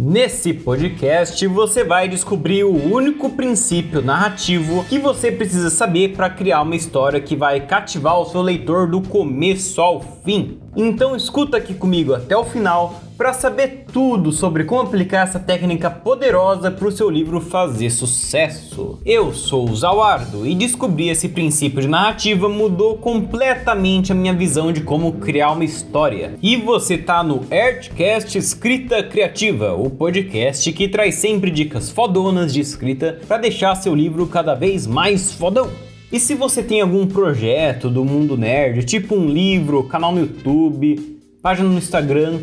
Nesse podcast você vai descobrir o único princípio narrativo que você precisa saber para criar uma história que vai cativar o seu leitor do começo ao fim. Então escuta aqui comigo até o final para saber tudo sobre como aplicar essa técnica poderosa para o seu livro fazer sucesso. Eu sou o Zawardo e descobrir esse princípio de narrativa mudou completamente a minha visão de como criar uma história. E você tá no Artcast Escrita Criativa, o podcast que traz sempre dicas fodonas de escrita para deixar seu livro cada vez mais fodão. E se você tem algum projeto do mundo nerd, tipo um livro, canal no YouTube, página no Instagram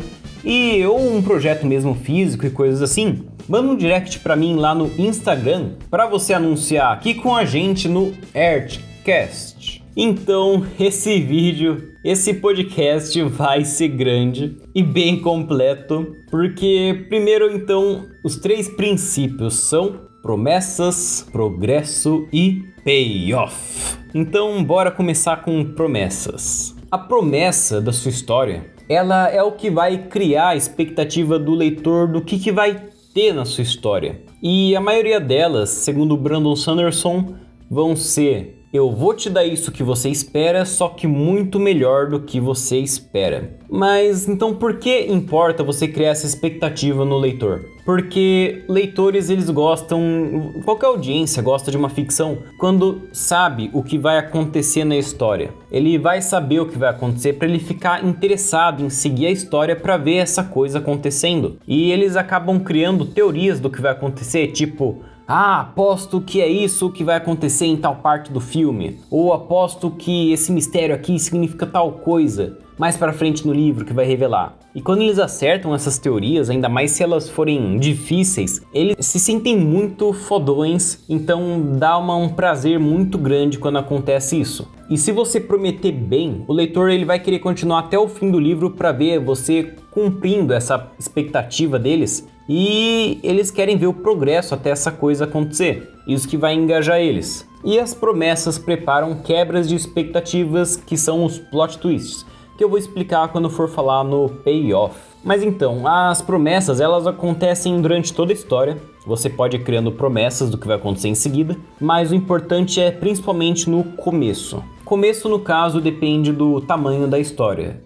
ou um projeto mesmo físico e coisas assim, manda um direct pra mim lá no Instagram para você anunciar aqui com a gente no Artcast. Então esse podcast vai ser grande e bem completo, porque primeiro então os 3 princípios são promessas, progresso e payoff. Então bora começar com promessas. A promessa da sua história, ela é o que vai criar a expectativa do leitor do que vai ter na sua história. E a maioria delas, segundo o Brandon Sanderson, vão ser: eu vou te dar isso que você espera, só que muito melhor do que você espera. Mas então por que importa você criar essa expectativa no leitor? Porque leitores, eles gostam, qualquer audiência gosta de uma ficção quando sabe o que vai acontecer na história. Ele vai saber o que vai acontecer para ele ficar interessado em seguir a história para ver essa coisa acontecendo. E eles acabam criando teorias do que vai acontecer, tipo: aposto que é isso que vai acontecer em tal parte do filme. Ou aposto que esse mistério aqui significa tal coisa mais pra frente no livro que vai revelar. E quando eles acertam essas teorias, ainda mais se elas forem difíceis, eles se sentem muito fodões, então dá um prazer muito grande quando acontece isso. E se você prometer bem, o leitor ele vai querer continuar até o fim do livro para ver você cumprindo essa expectativa deles. E eles querem ver o progresso até essa coisa acontecer, isso que vai engajar eles. E as promessas preparam quebras de expectativas, que são os plot twists, que eu vou explicar quando for falar no payoff. Mas então, as promessas, elas acontecem durante toda a história. Você pode ir criando promessas do que vai acontecer em seguida, mas o importante é principalmente no começo. Começo, no caso, depende do tamanho da história.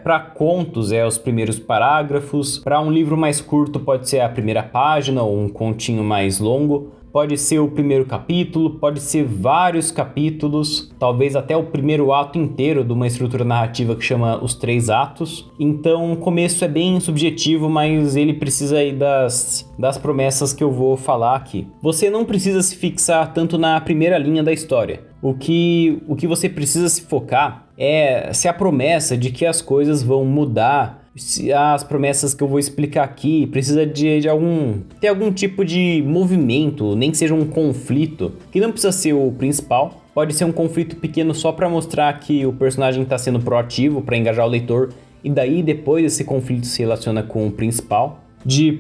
Para contos, os primeiros parágrafos. Para um livro mais curto, pode ser a primeira página ou um continho mais longo. Pode ser o primeiro capítulo, pode ser vários capítulos, talvez até o primeiro ato inteiro de uma estrutura narrativa que chama os 3 atos. Então o começo é bem subjetivo, mas ele precisa aí das promessas que eu vou falar aqui. Você não precisa se fixar tanto na primeira linha da história. O que você precisa se focar é se a promessa de que as coisas vão mudar, se as promessas que eu vou explicar aqui precisa ter algum tipo de movimento, nem que seja um conflito, que não precisa ser o principal. Pode ser um conflito pequeno só para mostrar que o personagem está sendo proativo para engajar o leitor, e daí depois esse conflito se relaciona com o principal.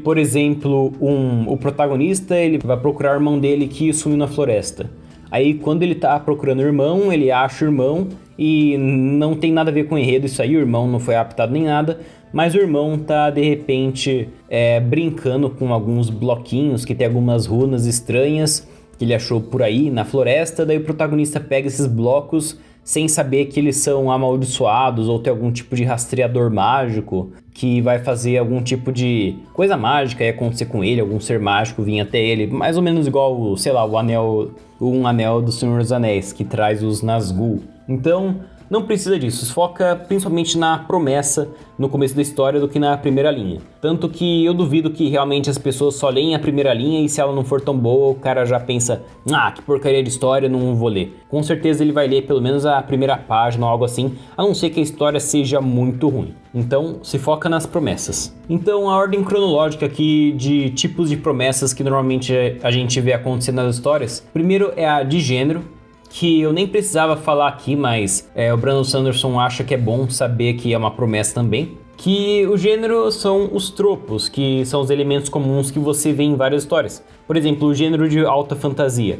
Por exemplo, o protagonista ele vai procurar o irmão dele que sumiu na floresta. Aí quando ele tá procurando o irmão, ele acha o irmão e não tem nada a ver com o enredo isso aí, o irmão não foi raptado nem nada, mas o irmão tá de repente brincando com alguns bloquinhos que tem algumas runas estranhas que ele achou por aí na floresta. Daí o protagonista pega esses blocos sem saber que eles são amaldiçoados ou tem algum tipo de rastreador mágico que vai fazer algum tipo de coisa mágica e acontecer com ele, algum ser mágico vir até ele, mais ou menos igual, sei lá, um anel do Senhor dos Anéis, que traz os Nazgûl. Então, não precisa disso, foca principalmente na promessa no começo da história do que na primeira linha. Tanto que eu duvido que realmente as pessoas só leem a primeira linha e se ela não for tão boa, o cara já pensa: que porcaria de história, não vou ler. Com certeza ele vai ler pelo menos a primeira página ou algo assim, a não ser que a história seja muito ruim. Então, se foca nas promessas. Então, a ordem cronológica aqui de tipos de promessas que normalmente a gente vê acontecer nas histórias. Primeiro é a de gênero, que eu nem precisava falar aqui, mas o Brandon Sanderson acha que é bom saber que é uma promessa também. Que o gênero são os tropos, que são os elementos comuns que você vê em várias histórias. Por exemplo, o gênero de alta fantasia.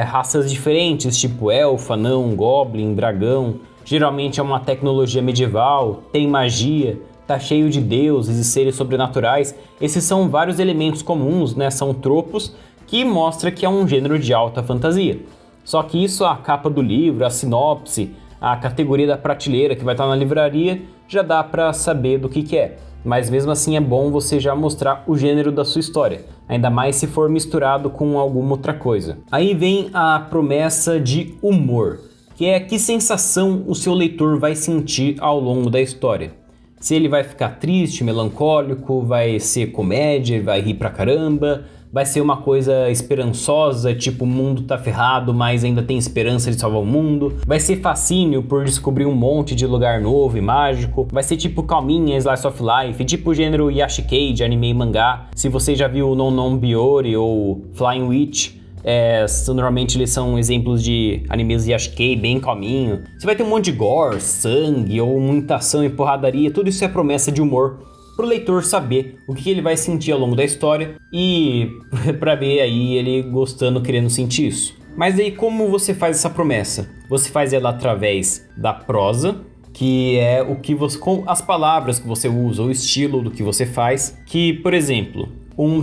Raças diferentes, tipo elfo, anão, goblin, dragão. Geralmente é uma tecnologia medieval, tem magia, tá cheio de deuses e seres sobrenaturais. Esses são vários elementos comuns, né? São tropos que mostra que é um gênero de alta fantasia. Só que isso, a capa do livro, a sinopse, a categoria da prateleira que vai estar na livraria, já dá para saber do que é. Mas mesmo assim é bom você já mostrar o gênero da sua história, ainda mais se for misturado com alguma outra coisa. Aí vem a promessa de humor, que é que sensação o seu leitor vai sentir ao longo da história. Se ele vai ficar triste, melancólico, vai ser comédia, vai rir pra caramba, vai ser uma coisa esperançosa, tipo o mundo tá ferrado, mas ainda tem esperança de salvar o mundo. Vai ser fascínio por descobrir um monte de lugar novo e mágico. Vai ser tipo calminha, slice of life, tipo gênero Yashikei de anime e mangá. Se você já viu Non Biyori ou Flying Witch, normalmente eles são exemplos de animes Yashikei bem calminho. Você vai ter um monte de gore, sangue ou muita ação e porradaria. Tudo isso é promessa de humor pro leitor saber o que ele vai sentir ao longo da história e pra ver aí ele gostando, querendo sentir isso. Mas aí como você faz essa promessa? Você faz ela através da prosa, que é o que você, com as palavras que você usa, o estilo do que você faz, que, por exemplo,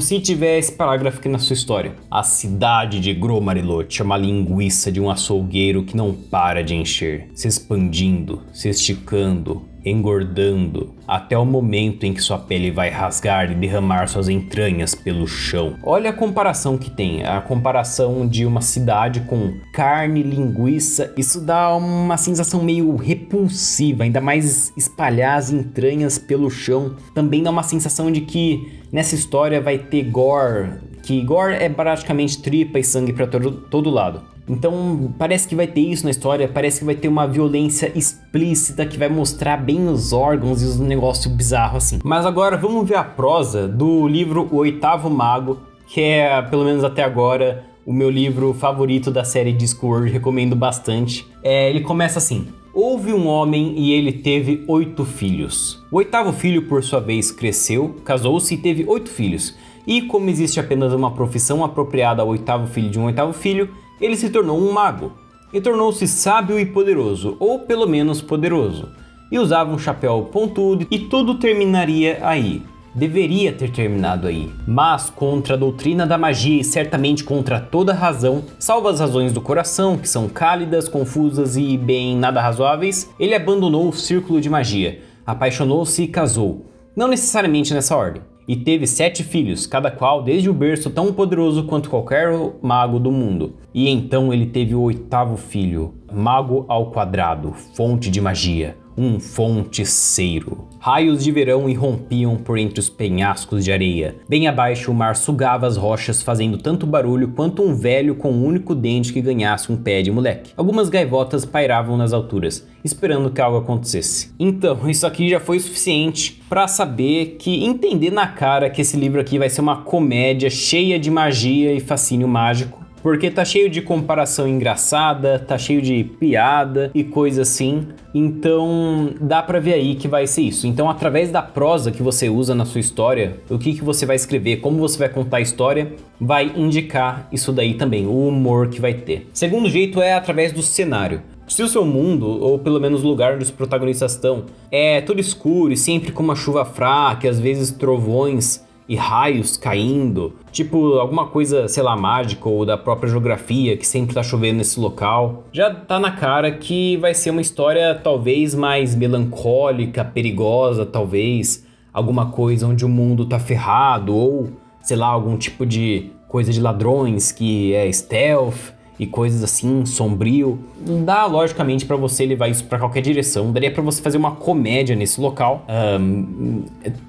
se tiver esse parágrafo aqui na sua história: a cidade de Gromarilote é uma linguiça de um açougueiro que não para de encher, se expandindo, se esticando, engordando, até o momento em que sua pele vai rasgar e derramar suas entranhas pelo chão. Olha a comparação que tem, a comparação de uma cidade com carne, linguiça. Isso dá uma sensação meio repulsiva, ainda mais espalhar as entranhas pelo chão. Também dá uma sensação de que nessa história vai ter gore, que gore é praticamente tripa e sangue para todo lado. Então parece que vai ter isso na história, parece que vai ter uma violência explícita que vai mostrar bem os órgãos e os negócios bizarros assim. Mas agora vamos ver a prosa do livro O Oitavo Mago, que é, pelo menos até agora, o meu livro favorito da série Discworld, recomendo bastante. Ele começa assim: houve um homem e ele teve 8 filhos. O 8º filho, por sua vez, cresceu, casou-se e teve 8 filhos. E como existe apenas uma profissão apropriada ao 8º filho de um 8º filho, ele se tornou um mago, e tornou-se sábio e poderoso, ou pelo menos poderoso, e usava um chapéu pontudo, e tudo terminaria aí. Deveria ter terminado aí, mas contra a doutrina da magia e certamente contra toda razão, salvo as razões do coração, que são cálidas, confusas e bem nada razoáveis, ele abandonou o círculo de magia, apaixonou-se e casou, não necessariamente nessa ordem. E teve 7 filhos, cada qual desde o berço tão poderoso quanto qualquer mago do mundo. E então ele teve o 8º filho, mago ao quadrado, fonte de magia, um fonteceiro. Raios de verão irrompiam por entre os penhascos de areia. Bem abaixo o mar sugava as rochas, fazendo tanto barulho quanto um velho com um único dente que ganhasse um pé de moleque. Algumas gaivotas pairavam nas alturas, esperando que algo acontecesse. Então, isso aqui já foi suficiente para saber entender na cara que esse livro aqui vai ser uma comédia cheia de magia e fascínio mágico. Porque tá cheio de comparação engraçada, tá cheio de piada e coisa assim. Então dá pra ver aí que vai ser isso. Então através da prosa que você usa na sua história, o que você vai escrever, como você vai contar a história, vai indicar isso daí também, o humor que vai ter. Segundo jeito é através do cenário. Se o seu mundo, ou pelo menos o lugar onde os protagonistas estão, é tudo escuro e sempre com uma chuva fraca, às vezes trovões e raios caindo, tipo alguma coisa, sei lá, mágica ou da própria geografia que sempre tá chovendo nesse local, já tá na cara que vai ser uma história talvez mais melancólica, perigosa, talvez alguma coisa onde o mundo tá ferrado ou, sei lá, algum tipo de coisa de ladrões que é stealth e coisas assim, sombrio. Não dá logicamente pra você levar isso pra qualquer direção, daria pra você fazer uma comédia nesse local.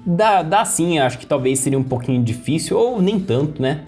Dá sim, acho que talvez seria um pouquinho difícil, ou nem tanto, né?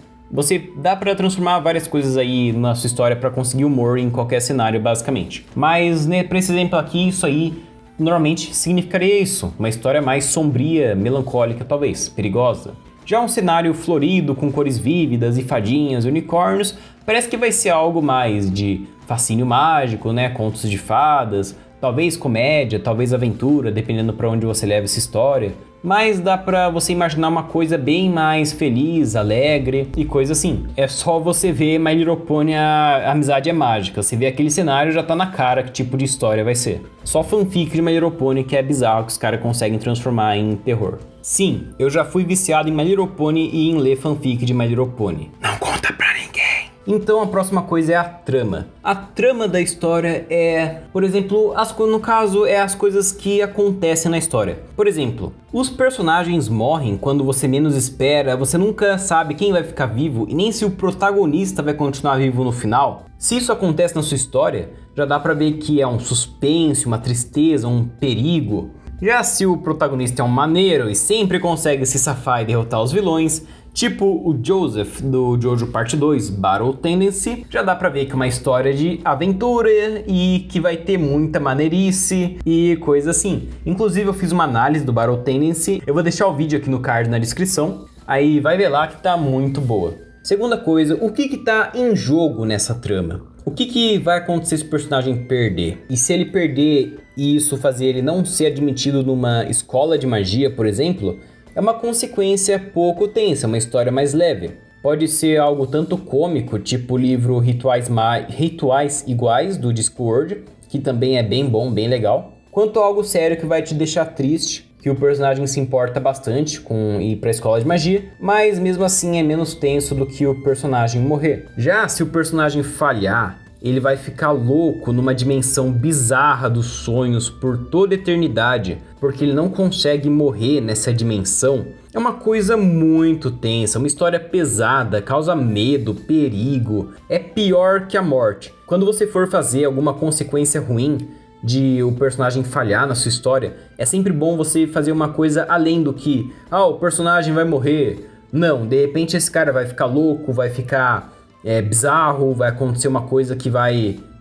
Dá pra transformar várias coisas aí na sua história pra conseguir humor em qualquer cenário, basicamente. Mas, né, pra esse exemplo aqui, isso aí normalmente significaria isso, uma história mais sombria, melancólica talvez, perigosa. Já um cenário florido, com cores vívidas e fadinhas e unicórnios, parece que vai ser algo mais de fascínio mágico, né? Contos de fadas, talvez comédia, talvez aventura, dependendo para onde você leva essa história. mas dá pra você imaginar uma coisa bem mais feliz, alegre e coisa assim. É só você ver My Little Pony, a amizade é mágica. Você vê aquele cenário, já tá na cara que tipo de história vai ser. Só fanfic de My Little Pony que é bizarro, que os caras conseguem transformar em terror. Sim, eu já fui viciado em My Little Pony e em ler fanfic de My Little Pony. Não conta pra ninguém. Então a próxima coisa é a trama. A trama da história é, por exemplo, no caso, é as coisas que acontecem na história. Por exemplo, os personagens morrem quando você menos espera, você nunca sabe quem vai ficar vivo e nem se o protagonista vai continuar vivo no final. Se isso acontece na sua história, já dá pra ver que é um suspense, uma tristeza, um perigo. Já se o protagonista é um maneiro e sempre consegue se safar e derrotar os vilões, tipo o Joseph do Jojo Parte 2, Battle Tendency, já dá pra ver que é uma história de aventura e que vai ter muita maneirice e coisa assim. Inclusive eu fiz uma análise do Battle Tendency, eu vou deixar o vídeo aqui no card na descrição, aí vai ver lá que tá muito boa. Segunda coisa, o que tá em jogo nessa trama? O que vai acontecer se o personagem perder? E se ele perder e isso fazer ele não ser admitido numa escola de magia, por exemplo, é uma consequência pouco tensa, uma história mais leve. Pode ser algo tanto cômico, tipo o livro Rituais Iguais, do Discworld, que também é bem bom, bem legal, quanto algo sério que vai te deixar triste, que o personagem se importa bastante com ir pra escola de magia, mas mesmo assim é menos tenso do que o personagem morrer. Já se o personagem falhar, ele vai ficar louco numa dimensão bizarra dos sonhos por toda a eternidade, porque ele não consegue morrer nessa dimensão. É uma coisa muito tensa, uma história pesada, causa medo, perigo, é pior que a morte. Quando você for fazer alguma consequência ruim de o personagem falhar na sua história, é sempre bom você fazer uma coisa além do que, o personagem vai morrer. Não, de repente esse cara vai ficar louco, vai ficar bizarro, vai acontecer uma coisa que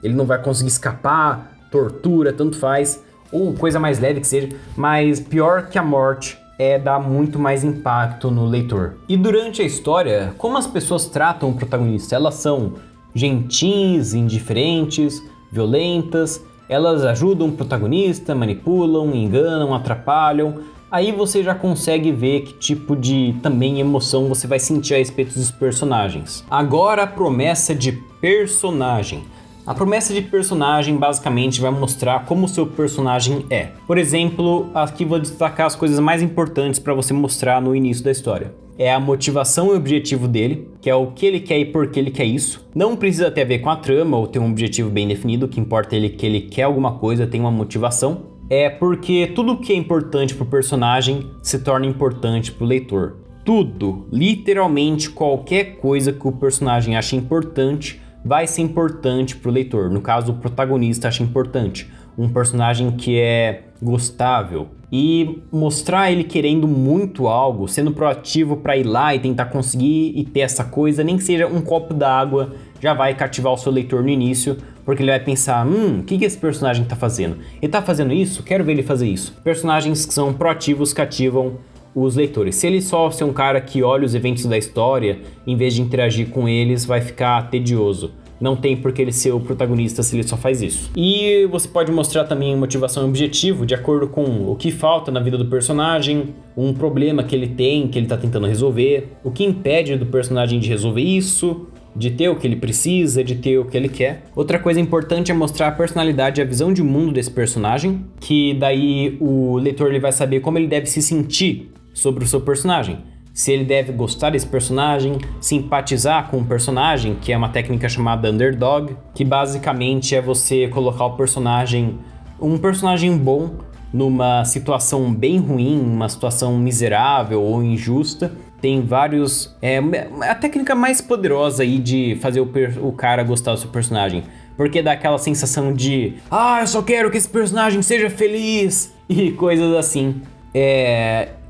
ele não vai conseguir escapar, tortura, tanto faz, ou coisa mais leve que seja, mas pior que a morte é dar muito mais impacto no leitor. E durante a história, como as pessoas tratam o protagonista? Elas são gentis, indiferentes, violentas, elas ajudam o protagonista, manipulam, enganam, atrapalham. Aí você já consegue ver que tipo de também emoção você vai sentir a respeito dos personagens. Agora a promessa de personagem. A promessa de personagem basicamente vai mostrar como o seu personagem é. Por exemplo, aqui vou destacar as coisas mais importantes para você mostrar no início da história. É a motivação e o objetivo dele, que é o que ele quer e por que ele quer isso. Não precisa ter a ver com a trama ou ter um objetivo bem definido, o que importa é que ele quer alguma coisa, tem uma motivação. É porque tudo que é importante pro personagem se torna importante pro leitor. Tudo, literalmente qualquer coisa que o personagem acha importante vai ser importante pro leitor. No caso, o protagonista acha importante. Um personagem que é gostável. E mostrar ele querendo muito algo, sendo proativo para ir lá e tentar conseguir e ter essa coisa, nem que seja um copo d'água, já vai cativar o seu leitor no início, porque ele vai pensar, o que esse personagem tá fazendo? Ele tá fazendo isso? Quero ver ele fazer isso. Personagens que são proativos cativam os leitores. Se ele só ser um cara que olha os eventos da história, em vez de interagir com eles, vai ficar tedioso. Não tem por que ele ser o protagonista se ele só faz isso. E você pode mostrar também motivação e objetivo de acordo com o que falta na vida do personagem, um problema que ele tem, que ele tá tentando resolver, o que impede do personagem de resolver isso, de ter o que ele precisa, de ter o que ele quer. Outra coisa importante é mostrar a personalidade e a visão de mundo desse personagem, que daí o leitor ele vai saber como ele deve se sentir sobre o seu personagem. Se ele deve gostar desse personagem, simpatizar com o personagem, que é uma técnica chamada underdog, que basicamente é você colocar um personagem bom numa situação bem ruim, uma situação miserável ou injusta. Tem vários... É a técnica mais poderosa aí de fazer o cara gostar do seu personagem. Porque dá aquela sensação de... eu só quero que esse personagem seja feliz! E coisas assim.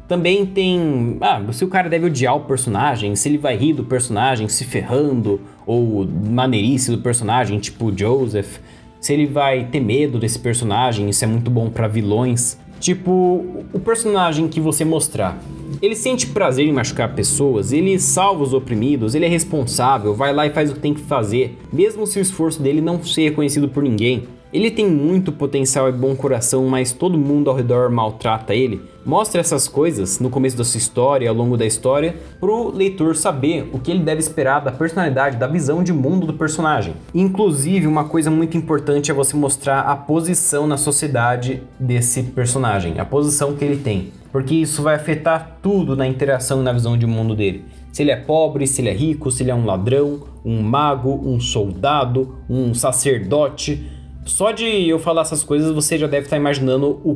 Também tem... se o cara deve odiar o personagem, se ele vai rir do personagem se ferrando, ou maneirice do personagem, tipo o Joseph. Se ele vai ter medo desse personagem, isso é muito bom pra vilões. Tipo, o personagem que você mostrar, ele sente prazer em machucar pessoas, ele salva os oprimidos, ele é responsável, vai lá e faz o que tem que fazer, mesmo se o esforço dele não ser reconhecido por ninguém. Ele tem muito potencial e bom coração, mas todo mundo ao redor maltrata ele. Mostra essas coisas no começo da sua história, ao longo da história, pro leitor saber o que ele deve esperar da personalidade, da visão de mundo do personagem. Inclusive, uma coisa muito importante é você mostrar a posição na sociedade desse personagem, a posição que ele tem, porque isso vai afetar tudo na interação e na visão de mundo dele. Se ele é pobre, se ele é rico, se ele é um ladrão, um mago, um soldado, um sacerdote. Só de eu falar essas coisas, você já deve estar imaginando o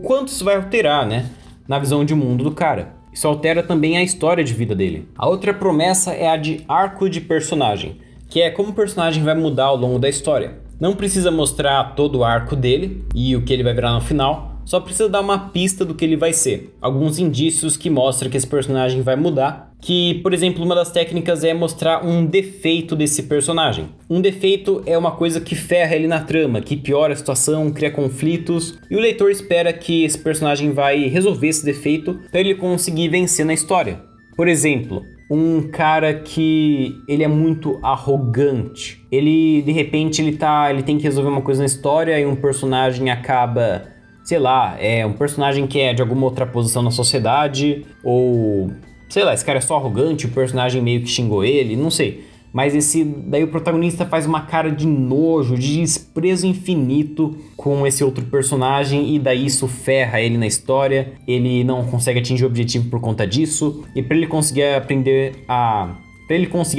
quanto isso vai alterar, né, na visão de mundo do cara. Isso altera também a história de vida dele. A outra promessa é a de arco de personagem, que é como o personagem vai mudar ao longo da história. Não precisa mostrar todo o arco dele e o que ele vai virar no final, só precisa dar uma pista do que ele vai ser. Alguns indícios que mostram que esse personagem vai mudar. Que, por exemplo, uma das técnicas é mostrar um defeito desse personagem. Um defeito é uma coisa que ferra ele na trama, que piora a situação, cria conflitos. E o leitor espera que esse personagem vai resolver esse defeito para ele conseguir vencer na história. Por exemplo, um cara que ele é muito arrogante. Ele, de repente, ele tem que resolver uma coisa na história e um personagem acaba... sei lá, é um personagem que é de alguma outra posição na sociedade, ou, sei lá, esse cara é só arrogante, o personagem meio que xingou ele, não sei. Mas daí o protagonista faz uma cara de nojo, de desprezo infinito com esse outro personagem, e daí isso ferra ele na história, ele não consegue atingir o objetivo por conta disso, e para ele conseguir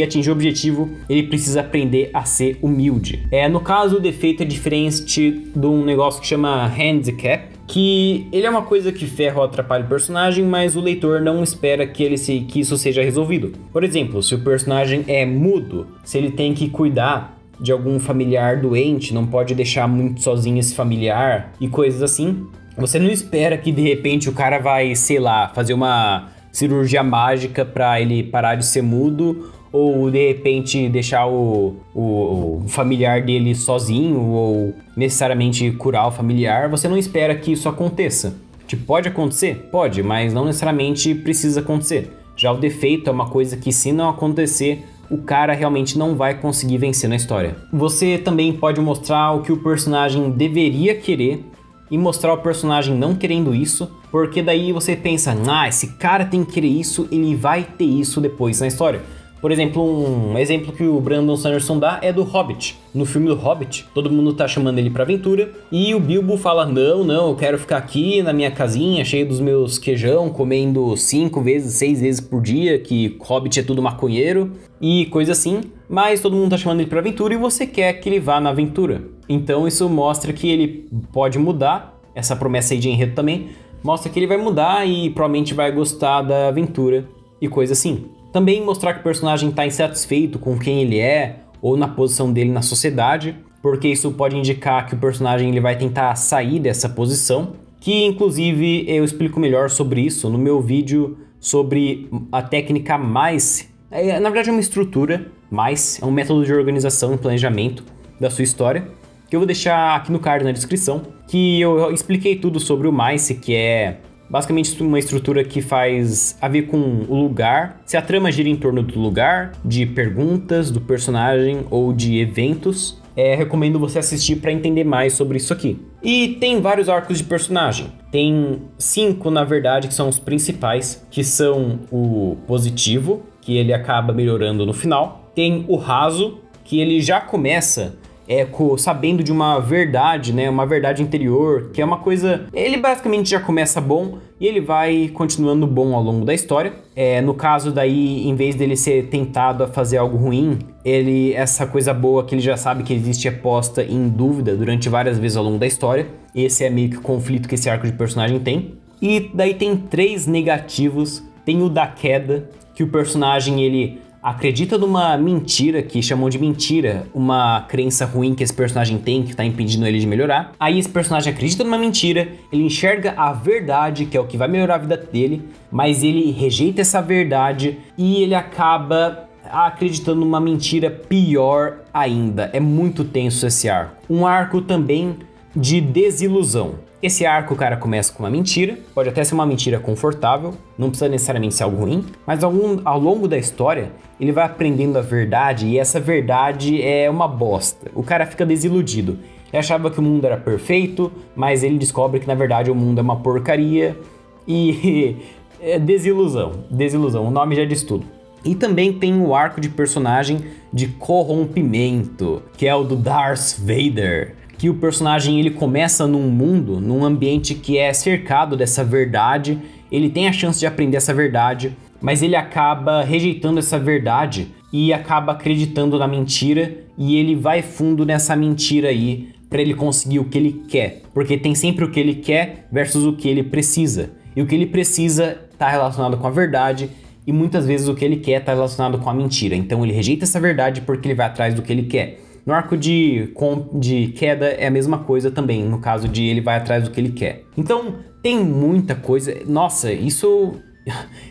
atingir o objetivo, ele precisa aprender a ser humilde. No caso, o defeito é diferente de um negócio que chama handicap, que ele é uma coisa que ferra ou atrapalha o personagem, mas o leitor não espera que isso seja resolvido. Por exemplo, se o personagem é mudo, se ele tem que cuidar de algum familiar doente, não pode deixar muito sozinho esse familiar e coisas assim, você não espera que de repente o cara vai, sei lá, fazer uma cirurgia mágica para ele parar de ser mudo, ou de repente deixar o familiar dele sozinho, ou necessariamente curar o familiar. Você não espera que isso aconteça. Tipo, pode acontecer? Pode, mas não necessariamente precisa acontecer. Já o defeito é uma coisa que, se não acontecer, o cara realmente não vai conseguir vencer na história. Você também pode mostrar o que o personagem deveria querer e mostrar o personagem não querendo isso, porque daí você pensa, esse cara tem que querer isso, ele vai ter isso depois na história. Por exemplo, um exemplo que o Brandon Sanderson dá é do Hobbit. No filme do Hobbit, todo mundo tá chamando ele pra aventura, e o Bilbo fala, não, eu quero ficar aqui na minha casinha, cheio dos meus queijão, comendo 5 vezes, 6 vezes por dia, que Hobbit é tudo maconheiro, e coisa assim. Mas todo mundo tá chamando ele pra aventura e você quer que ele vá na aventura. Então isso mostra que ele pode mudar, essa promessa aí de enredo também, mostra que ele vai mudar e provavelmente vai gostar da aventura e coisa assim. Também mostrar que o personagem está insatisfeito com quem ele é ou na posição dele na sociedade, porque isso pode indicar que o personagem ele vai tentar sair dessa posição, que inclusive eu explico melhor sobre isso no meu vídeo sobre a técnica MICE. Na verdade é uma estrutura, MICE é um método de organização e planejamento da sua história, que eu vou deixar aqui no card na descrição, que eu expliquei tudo sobre o MICE, que é basicamente uma estrutura que faz a ver com o lugar, se a trama gira em torno do lugar, de perguntas do personagem ou de eventos. Recomendo você assistir para entender mais sobre isso aqui. E tem vários arcos de personagem. Tem 5, na verdade, que são os principais, que são o positivo, que ele acaba melhorando no final. Tem o raso, que ele já começa sabendo de uma verdade, né? Uma verdade interior, que é uma coisa... Ele basicamente já começa bom e ele vai continuando bom ao longo da história. No caso daí, em vez dele ser tentado a fazer algo ruim, essa coisa boa que ele já sabe que existe é posta em dúvida durante várias vezes ao longo da história. Esse é meio que o conflito que esse arco de personagem tem. E daí tem 3 negativos. Tem o da queda, que o personagem ele acredita numa mentira, que chamam de mentira, uma crença ruim que esse personagem tem, que tá impedindo ele de melhorar. Aí esse personagem acredita numa mentira, ele enxerga a verdade, que é o que vai melhorar a vida dele, mas ele rejeita essa verdade e ele acaba acreditando numa mentira pior ainda. É muito tenso esse arco. Um arco também de desilusão. Esse arco, cara, começa com uma mentira, pode até ser uma mentira confortável, não precisa necessariamente ser algo ruim, mas ao longo da história, ele vai aprendendo a verdade e essa verdade é uma bosta. O cara fica desiludido. Ele achava que o mundo era perfeito, mas ele descobre que na verdade o mundo é uma porcaria e é desilusão, o nome já diz tudo. E também tem o arco de personagem de corrompimento, que é o do Darth Vader, que o personagem ele começa num mundo, num ambiente que é cercado dessa verdade, ele tem a chance de aprender essa verdade, mas ele acaba rejeitando essa verdade e acaba acreditando na mentira e ele vai fundo nessa mentira aí para ele conseguir o que ele quer, porque tem sempre o que ele quer versus o que ele precisa. E o que ele precisa está relacionado com a verdade e muitas vezes o que ele quer está relacionado com a mentira. Então ele rejeita essa verdade porque ele vai atrás do que ele quer. No arco de queda é a mesma coisa também, no caso de ele vai atrás do que ele quer. Então tem muita coisa. Nossa, isso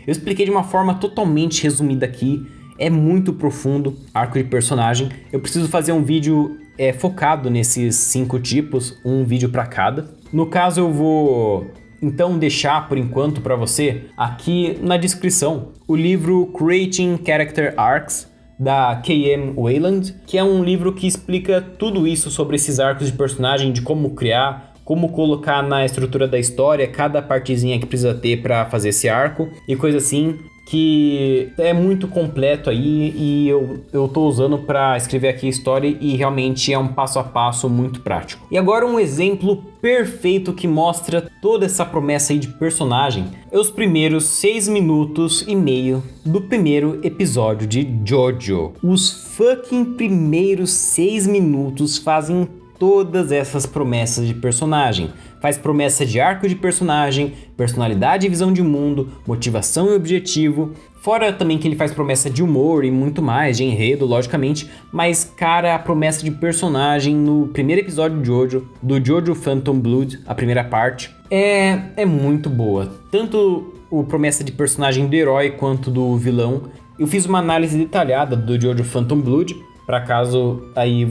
eu expliquei de uma forma totalmente resumida aqui. É muito profundo, arco de personagem. Eu preciso fazer um vídeo focado nesses 5 tipos, um vídeo para cada. No caso eu vou então deixar por enquanto para você aqui na descrição o livro Creating Character Arcs da K.M. Weiland, que é um livro que explica tudo isso sobre esses arcos de personagem, de como criar, como colocar na estrutura da história cada partezinha que precisa ter para fazer esse arco e coisa assim, que é muito completo aí e eu tô usando para escrever aqui a história e realmente é um passo a passo muito prático. E agora um exemplo perfeito que mostra toda essa promessa aí de personagem é os primeiros 6 minutos e meio do primeiro episódio de Jojo. Os fucking primeiros 6 minutos fazem todas essas promessas de personagem. Faz promessa de arco de personagem, personalidade e visão de mundo, motivação e objetivo. Fora também que ele faz promessa de humor e muito mais, de enredo, logicamente. Mas, cara, a promessa de personagem no primeiro episódio de Jojo, do Jojo Phantom Blood, a primeira parte, é muito boa. Tanto a promessa de personagem do herói quanto do vilão. Eu fiz uma análise detalhada do Jojo Phantom Blood, para caso aí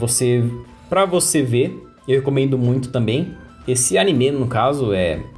pra você ver, eu recomendo muito também. Esse anime, no caso,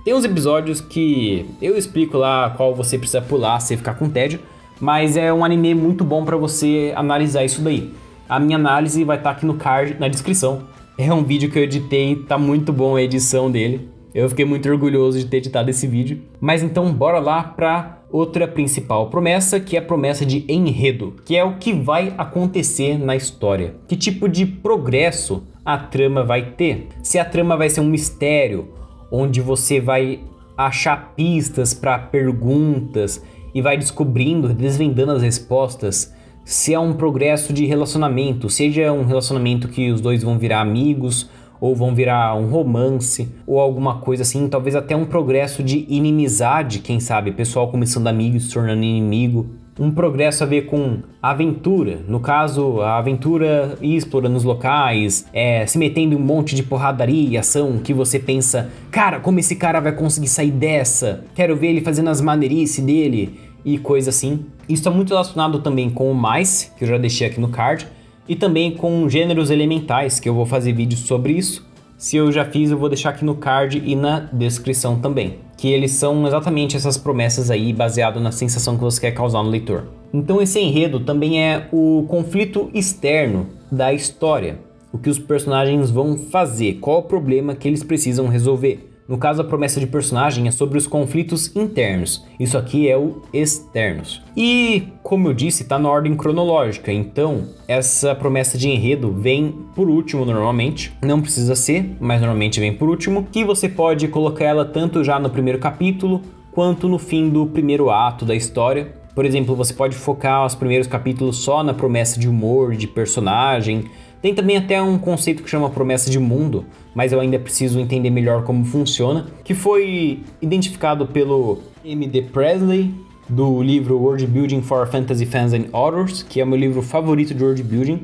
tem uns episódios que eu explico lá qual você precisa pular se ficar com tédio, mas é um anime muito bom pra você analisar isso daí. A minha análise vai estar aqui no card, na descrição. É um vídeo que eu editei, tá muito bom a edição dele. Eu fiquei muito orgulhoso de ter editado esse vídeo. Mas então, bora lá pra outra principal promessa, que é a promessa de enredo, que é o que vai acontecer na história. Que tipo de progresso a trama vai ter? Se a trama vai ser um mistério, onde você vai achar pistas para perguntas e vai descobrindo, desvendando as respostas. Se é um progresso de relacionamento, seja um relacionamento que os dois vão virar amigos, ou vão virar um romance, ou alguma coisa assim, talvez até um progresso de inimizade, quem sabe, pessoal começando amigo e se tornando inimigo. Um progresso a ver com aventura, no caso, a aventura ir explorando os locais, se metendo em um monte de porradaria e ação que você pensa, cara, como esse cara vai conseguir sair dessa? Quero ver ele fazendo as maneirices dele e coisa assim. Isso é muito relacionado também com o mais, que eu já deixei aqui no card, e também com gêneros elementais, que eu vou fazer vídeos sobre isso. Se eu já fiz, eu vou deixar aqui no card e na descrição também. Que eles são exatamente essas promessas aí, baseado na sensação que você quer causar no leitor. Então esse enredo também é o conflito externo da história. O que os personagens vão fazer, qual o problema que eles precisam resolver. No caso, a promessa de personagem é sobre os conflitos internos. Isso aqui é o externos. E, como eu disse, tá na ordem cronológica. Então, essa promessa de enredo vem por último normalmente. Não precisa ser, mas normalmente vem por último. Que você pode colocar ela tanto já no primeiro capítulo, quanto no fim do primeiro ato da história. Por exemplo, você pode focar os primeiros capítulos só na promessa de humor, de personagem. Tem também até um conceito que chama promessa de mundo, mas eu ainda preciso entender melhor como funciona, que foi identificado pelo M.D. Presley, do livro World Building for Fantasy Fans and Authors, que é o meu livro favorito de World Building.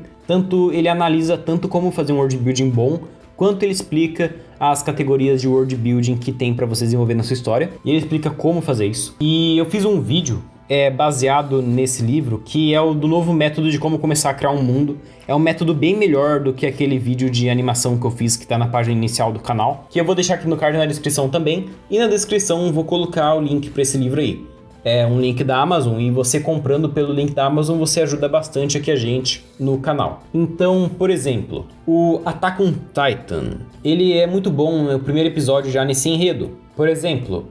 Ele analisa tanto como fazer um World Building bom, quanto ele explica as categorias de World Building que tem para você desenvolver na sua história. E ele explica como fazer isso. E eu fiz um vídeo é baseado nesse livro, que é o do novo método de como começar a criar um mundo. É um método bem melhor do que aquele vídeo de animação que eu fiz que tá na página inicial do canal, que eu vou deixar aqui no card na descrição também, e na descrição vou colocar o link para esse livro aí. É um link da Amazon, e você comprando pelo link da Amazon, você ajuda bastante aqui a gente no canal. Então, por exemplo, o Attack on Titan, ele é muito bom no primeiro episódio já nesse enredo. Por exemplo,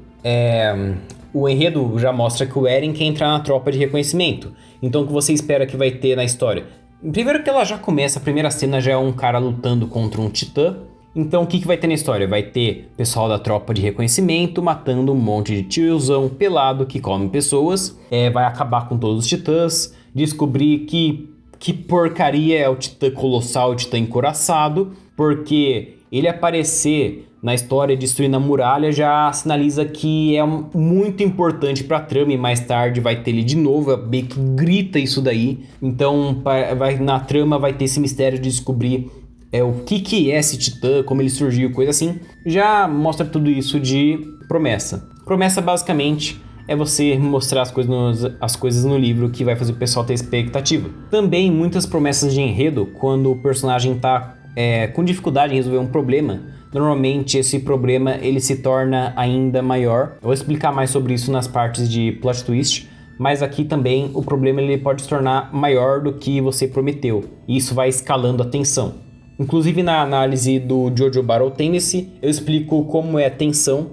o enredo já mostra que o Eren quer entrar na tropa de reconhecimento. Então, o que você espera que vai ter na história? Primeiro que ela já começa, a primeira cena já é um cara lutando contra um titã. Então, o que vai ter na história? Vai ter pessoal da tropa de reconhecimento matando um monte de tiozão pelado que come pessoas. Vai acabar com todos os titãs. Descobrir que porcaria é o titã colossal, o titã encouraçado. Porque ele aparecer na história destruindo a muralha já sinaliza que é muito importante pra trama, e mais tarde vai ter ele de novo, meio que grita isso daí. Então na trama vai ter esse mistério de descobrir o que é esse titã, como ele surgiu, coisa assim. Já mostra tudo isso de promessa. Promessa basicamente é você mostrar as coisas no livro que vai fazer o pessoal ter expectativa. Também muitas promessas de enredo, quando o personagem tá com dificuldade em resolver um problema. Normalmente esse problema ele se torna ainda maior. Eu vou explicar mais sobre isso nas partes de plot twist, mas aqui também o problema ele pode se tornar maior do que você prometeu. E isso vai escalando a tensão. Inclusive na análise do Jojo Battle Tendency eu explico como é a tensão.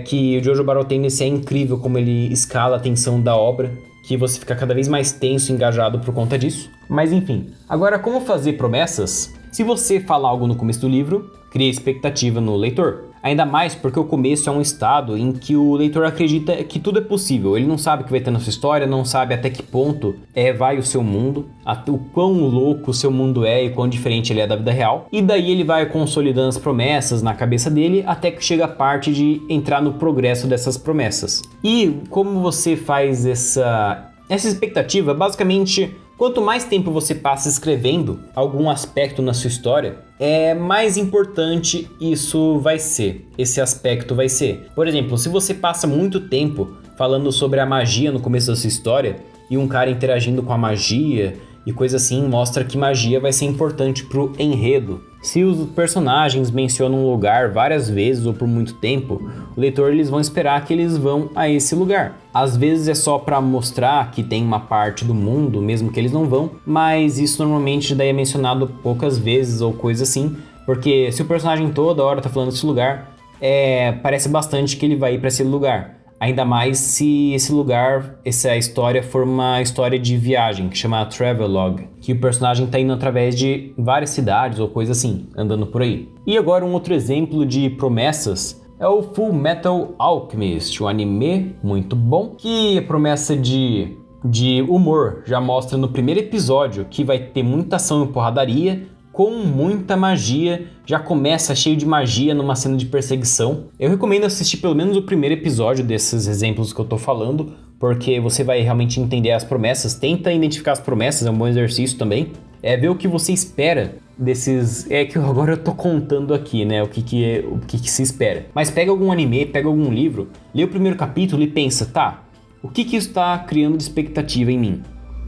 Que o Jojo Battle Tendency é incrível como ele escala a tensão da obra, que você fica cada vez mais tenso e engajado por conta disso. Mas enfim, agora como fazer promessas? Se você fala algo no começo do livro, cria expectativa no leitor. Ainda mais porque o começo é um estado em que o leitor acredita que tudo é possível. Ele não sabe o que vai ter na sua história, não sabe até que ponto vai o seu mundo, o quão louco o seu mundo é e quão diferente ele é da vida real. E daí ele vai consolidando as promessas na cabeça dele até que chega a parte de entrar no progresso dessas promessas. E como você faz essa expectativa? Basicamente, quanto mais tempo você passa escrevendo algum aspecto na sua história, mais importante esse aspecto vai ser. Por exemplo, se você passa muito tempo falando sobre a magia no começo da sua história, e um cara interagindo com a magia e coisa assim, mostra que magia vai ser importante pro enredo. Se os personagens mencionam um lugar várias vezes ou por muito tempo, o leitor eles vão esperar que eles vão a esse lugar. Às vezes é só para mostrar que tem uma parte do mundo, mesmo que eles não vão, mas isso normalmente daí é mencionado poucas vezes ou coisa assim, porque se o personagem toda hora tá falando desse lugar, parece bastante que ele vai ir para esse lugar. Ainda mais se essa história for uma história de viagem, que chama Travelogue, que o personagem tá indo através de várias cidades ou coisa assim, andando por aí. E agora um outro exemplo de promessas é o Full Metal Alchemist, um anime muito bom, que a promessa de humor já mostra no primeiro episódio que vai ter muita ação e porradaria, com muita magia, já começa cheio de magia numa cena de perseguição. Eu recomendo assistir pelo menos o primeiro episódio desses exemplos que eu tô falando, porque você vai realmente entender as promessas. Tenta identificar as promessas, é um bom exercício também. Ver o que você espera desses... que agora eu tô contando aqui, né, o que se espera. Mas pega algum anime, pega algum livro, lê o primeiro capítulo e pensa, tá, o que isso tá criando de expectativa em mim?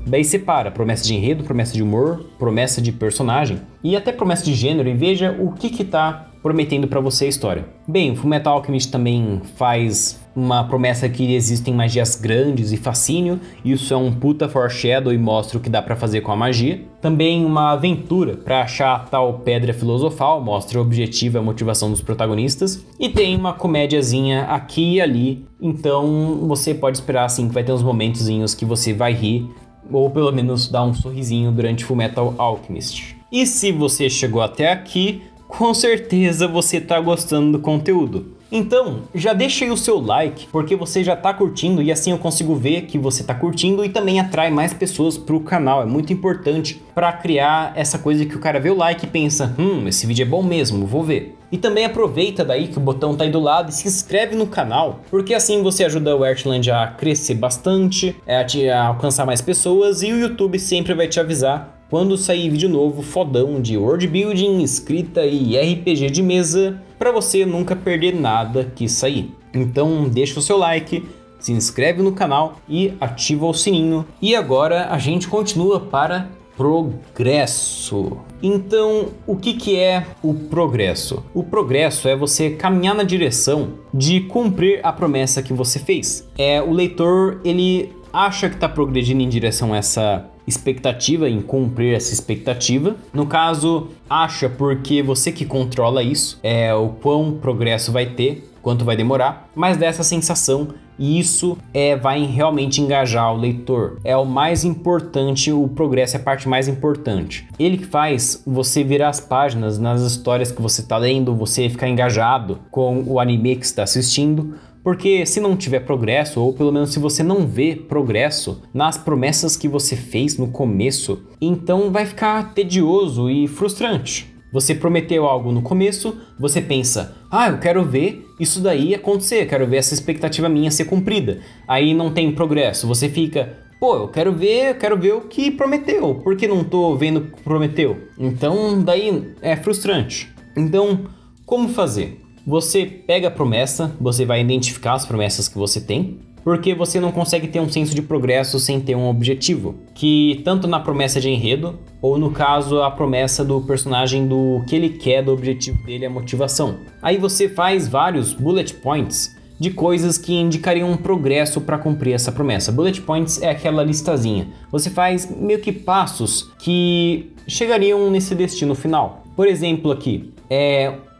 Daí separa promessa de enredo, promessa de humor, promessa de personagem e até promessa de gênero, e veja o que tá prometendo pra você a história. Bem, o Fullmetal Alchemist também faz uma promessa que existem magias grandes e fascínio, isso é um puta foreshadow e mostra o que dá pra fazer com a magia. Também uma aventura pra achar a tal pedra filosofal, mostra o objetivo e a motivação dos protagonistas. E tem uma comédiazinha aqui e ali, então você pode esperar assim que vai ter uns momentozinhos que você vai rir, ou pelo menos dar um sorrisinho durante Fullmetal Alchemist. E se você chegou até aqui, com certeza você tá gostando do conteúdo. Então, já deixa aí o seu like, porque você já tá curtindo e assim eu consigo ver que você tá curtindo e também atrai mais pessoas pro canal. É muito importante para criar essa coisa que o cara vê o like e pensa, esse vídeo é bom mesmo, vou ver. E também aproveita daí que o botão tá aí do lado e se inscreve no canal, porque assim você ajuda o Heartland a crescer bastante, a alcançar mais pessoas, e o YouTube sempre vai te avisar quando sair vídeo novo fodão de world building, escrita e RPG de mesa, para você nunca perder nada que sair. Então deixa o seu like, se inscreve no canal e ativa o sininho. E agora a gente continua para progresso. Então, o que é o progresso? O progresso é você caminhar na direção de cumprir a promessa que você fez. O leitor, ele acha que está progredindo em direção a essa expectativa, em cumprir essa expectativa. No caso, acha porque você que controla isso, o quão progresso vai ter, quanto vai demorar, mas dessa sensação, e isso vai realmente engajar o leitor. É o mais importante, o progresso é a parte mais importante. Ele que faz você virar as páginas nas histórias que você está lendo, você ficar engajado com o anime que está assistindo, porque se não tiver progresso, ou pelo menos se você não vê progresso nas promessas que você fez no começo, então vai ficar tedioso e frustrante. Você prometeu algo no começo, você pensa, eu quero ver isso daí acontecer, quero ver essa expectativa minha ser cumprida. Aí não tem progresso, você fica, eu quero ver o que prometeu, por que não tô vendo o que prometeu? Então daí é frustrante. Então, como fazer? Você pega a promessa, você vai identificar as promessas que você tem, porque você não consegue ter um senso de progresso sem ter um objetivo, que tanto na promessa de enredo, ou no caso a promessa do personagem do que ele quer, do objetivo dele, a motivação. Aí você faz vários bullet points de coisas que indicariam um progresso para cumprir essa promessa. Bullet points é aquela listazinha. Você faz meio que passos que chegariam nesse destino final. Por exemplo aqui,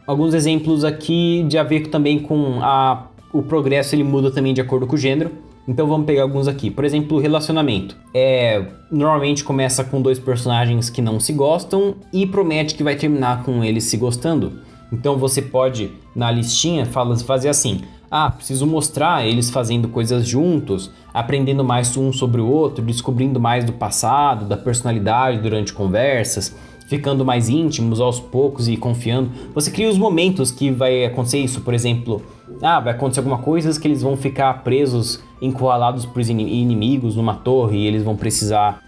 alguns exemplos aqui de a ver também com o progresso, ele muda também de acordo com o gênero. Então vamos pegar alguns aqui. Por exemplo, o relacionamento. Normalmente começa com dois personagens que não se gostam e promete que vai terminar com eles se gostando. Então você pode, na listinha, fazer assim. Preciso mostrar eles fazendo coisas juntos, aprendendo mais um sobre o outro, descobrindo mais do passado, da personalidade durante conversas, ficando mais íntimos aos poucos e confiando. Você cria os momentos que vai acontecer isso, por exemplo, vai acontecer alguma coisa que eles vão ficar presos, encurralados por inimigos numa torre e eles vão precisar,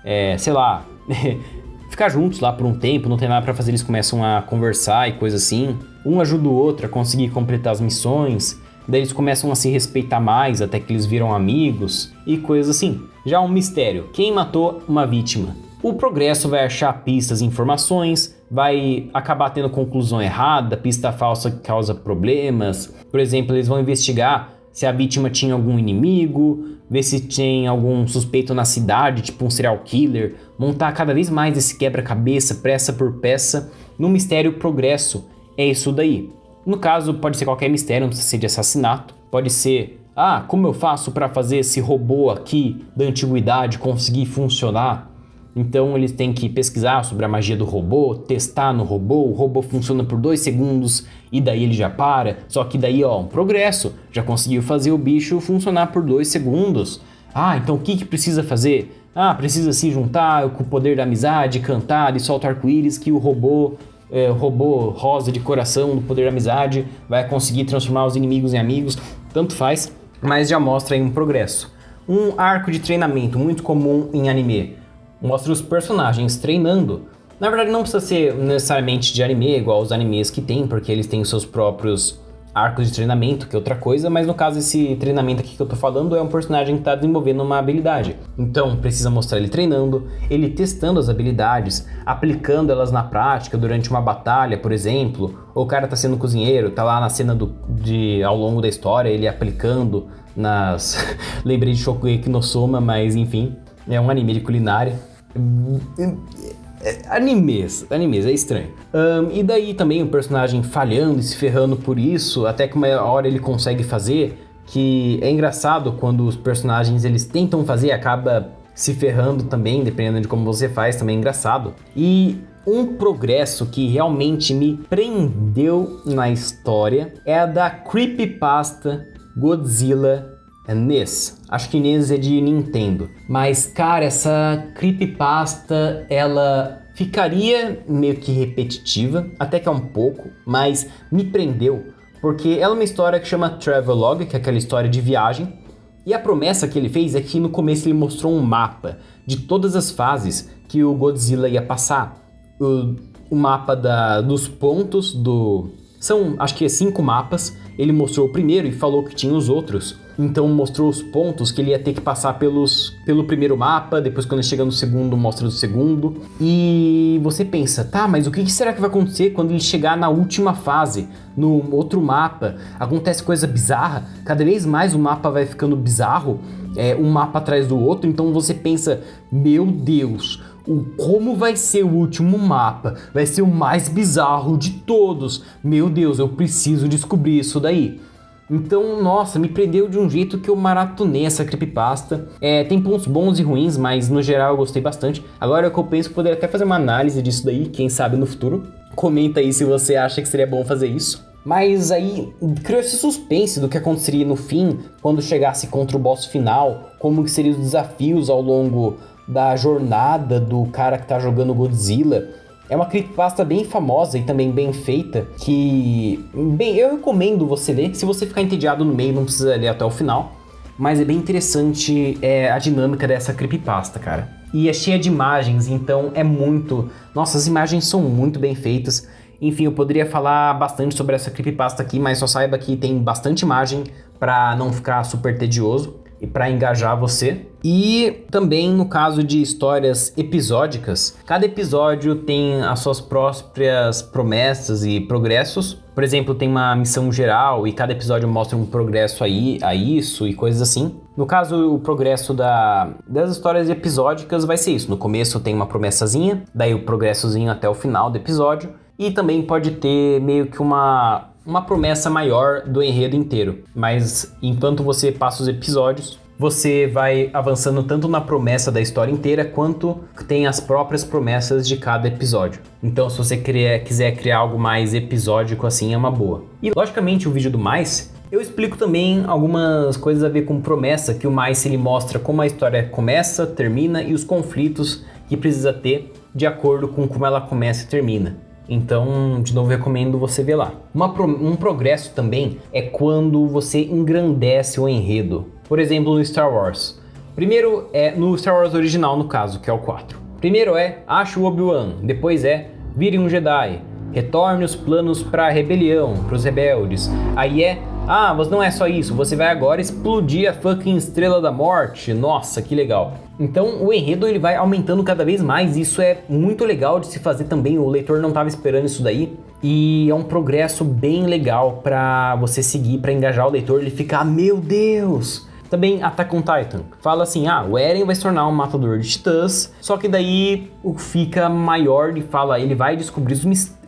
ficar juntos lá por um tempo, não tem nada pra fazer, eles começam a conversar e coisa assim. Um ajuda o outro a conseguir completar as missões, daí eles começam a se respeitar mais até que eles viram amigos e coisas assim. Já um mistério, quem matou uma vítima? O progresso vai achar pistas e informações, vai acabar tendo conclusão errada, pista falsa que causa problemas. Por exemplo, eles vão investigar se a vítima tinha algum inimigo, ver se tem algum suspeito na cidade, tipo um serial killer, montar cada vez mais esse quebra-cabeça, peça por peça. No mistério, progresso é isso daí. No caso, pode ser qualquer mistério, não precisa ser de assassinato, pode ser, como eu faço para fazer esse robô aqui da antiguidade conseguir funcionar? Então eles têm que pesquisar sobre a magia do robô, testar no robô, o robô funciona por 2 segundos e daí ele já para, só que daí um progresso, já conseguiu fazer o bicho funcionar por 2 segundos. Então o que precisa fazer? Precisa se juntar com o poder da amizade, cantar e soltar arco-íris que o robô rosa de coração do poder da amizade vai conseguir transformar os inimigos em amigos, tanto faz, mas já mostra aí um progresso. Um arco de treinamento muito comum em anime. Mostra os personagens treinando. Na verdade não precisa ser necessariamente de anime, igual os animes que tem, porque eles têm os seus próprios arcos de treinamento, que é outra coisa, mas no caso esse treinamento aqui que eu tô falando é um personagem que tá desenvolvendo uma habilidade. Então precisa mostrar ele treinando, ele testando as habilidades, aplicando elas na prática durante uma batalha, por exemplo, ou o cara tá sendo cozinheiro, tá lá na cena ao longo da história, ele aplicando nas... Lembrei de Shokugeki no Soma, mas enfim, é um anime de culinária. Animes, é estranho. E daí também o personagem falhando e se ferrando por isso, até que uma hora ele consegue fazer, que é engraçado quando os personagens eles tentam fazer e acaba se ferrando também, dependendo de como você faz, também é engraçado. E um progresso que realmente me prendeu na história é a da creepypasta Godzilla NES. Acho que NES é de Nintendo. Mas, cara, essa creepypasta, ela ficaria meio que repetitiva, até que é um pouco, mas me prendeu, porque ela é uma história que chama Travelogue, que é aquela história de viagem, e a promessa que ele fez é que no começo ele mostrou um mapa de todas as fases que o Godzilla ia passar. O mapa dos pontos São, acho que 5 mapas. Ele mostrou o primeiro e falou que tinha os outros. Então mostrou os pontos que ele ia ter que passar pelo primeiro mapa, depois quando ele chega no segundo, mostra do segundo. E você pensa, tá, mas o que será que vai acontecer quando ele chegar na última fase, no outro mapa? Acontece coisa bizarra, cada vez mais o mapa vai ficando bizarro, um mapa atrás do outro, então você pensa, meu Deus, como vai ser o último mapa? Vai ser o mais bizarro de todos. Meu Deus, eu preciso descobrir isso daí. Então, nossa, me prendeu de um jeito que eu maratonei essa creepypasta. Tem pontos bons e ruins, mas no geral eu gostei bastante. Agora é que eu penso que poderia até fazer uma análise disso daí, quem sabe no futuro. Comenta aí se você acha que seria bom fazer isso. Mas aí criou esse suspense do que aconteceria no fim, quando chegasse contra o boss final, como que seriam os desafios ao longo da jornada do cara que tá jogando Godzilla. É uma creepypasta bem famosa e também bem feita, que, bem, eu recomendo você ler. Se você ficar entediado no meio, não precisa ler até o final, mas é bem interessante a dinâmica dessa creepypasta, cara. E é cheia de imagens, então é muito... Nossa, as imagens são muito bem feitas. Enfim, eu poderia falar bastante sobre essa creepypasta aqui, mas só saiba que tem bastante imagem pra não ficar super tedioso e para engajar você. E também no caso de histórias episódicas, cada episódio tem as suas próprias promessas e progressos. Por exemplo, tem uma missão geral e cada episódio mostra um progresso a isso e coisas assim. No caso, o progresso das histórias episódicas vai ser isso. No começo tem uma promessazinha, daí o progressozinho até o final do episódio. E também pode ter meio que uma promessa maior do enredo inteiro. Mas enquanto você passa os episódios, você vai avançando tanto na promessa da história inteira, quanto tem as próprias promessas de cada episódio. Então, se você quiser criar algo mais episódico assim, é uma boa. E logicamente o vídeo do Mais, eu explico também algumas coisas a ver com promessa, que o Mais ele mostra como a história começa, termina e os conflitos que precisa ter de acordo com como ela começa e termina. Então, de novo, recomendo você ver lá. Um progresso também é quando você engrandece o enredo. Por exemplo, no Star Wars. Primeiro no Star Wars original, no caso, que é o 4. Primeiro ache o Obi-Wan. Depois vire um Jedi. Retorne os planos para a rebelião, para os rebeldes. Aí mas não é só isso, você vai agora explodir a fucking Estrela da Morte. Nossa, que legal. Então o enredo ele vai aumentando cada vez mais, isso é muito legal de se fazer também, o leitor não estava esperando isso daí. E é um progresso bem legal para você seguir, para engajar o leitor, ele fica, meu Deus! Também Attack on Titan. Fala assim, o Eren vai se tornar um matador de titãs, só que daí fica maior e fala, ele vai descobrir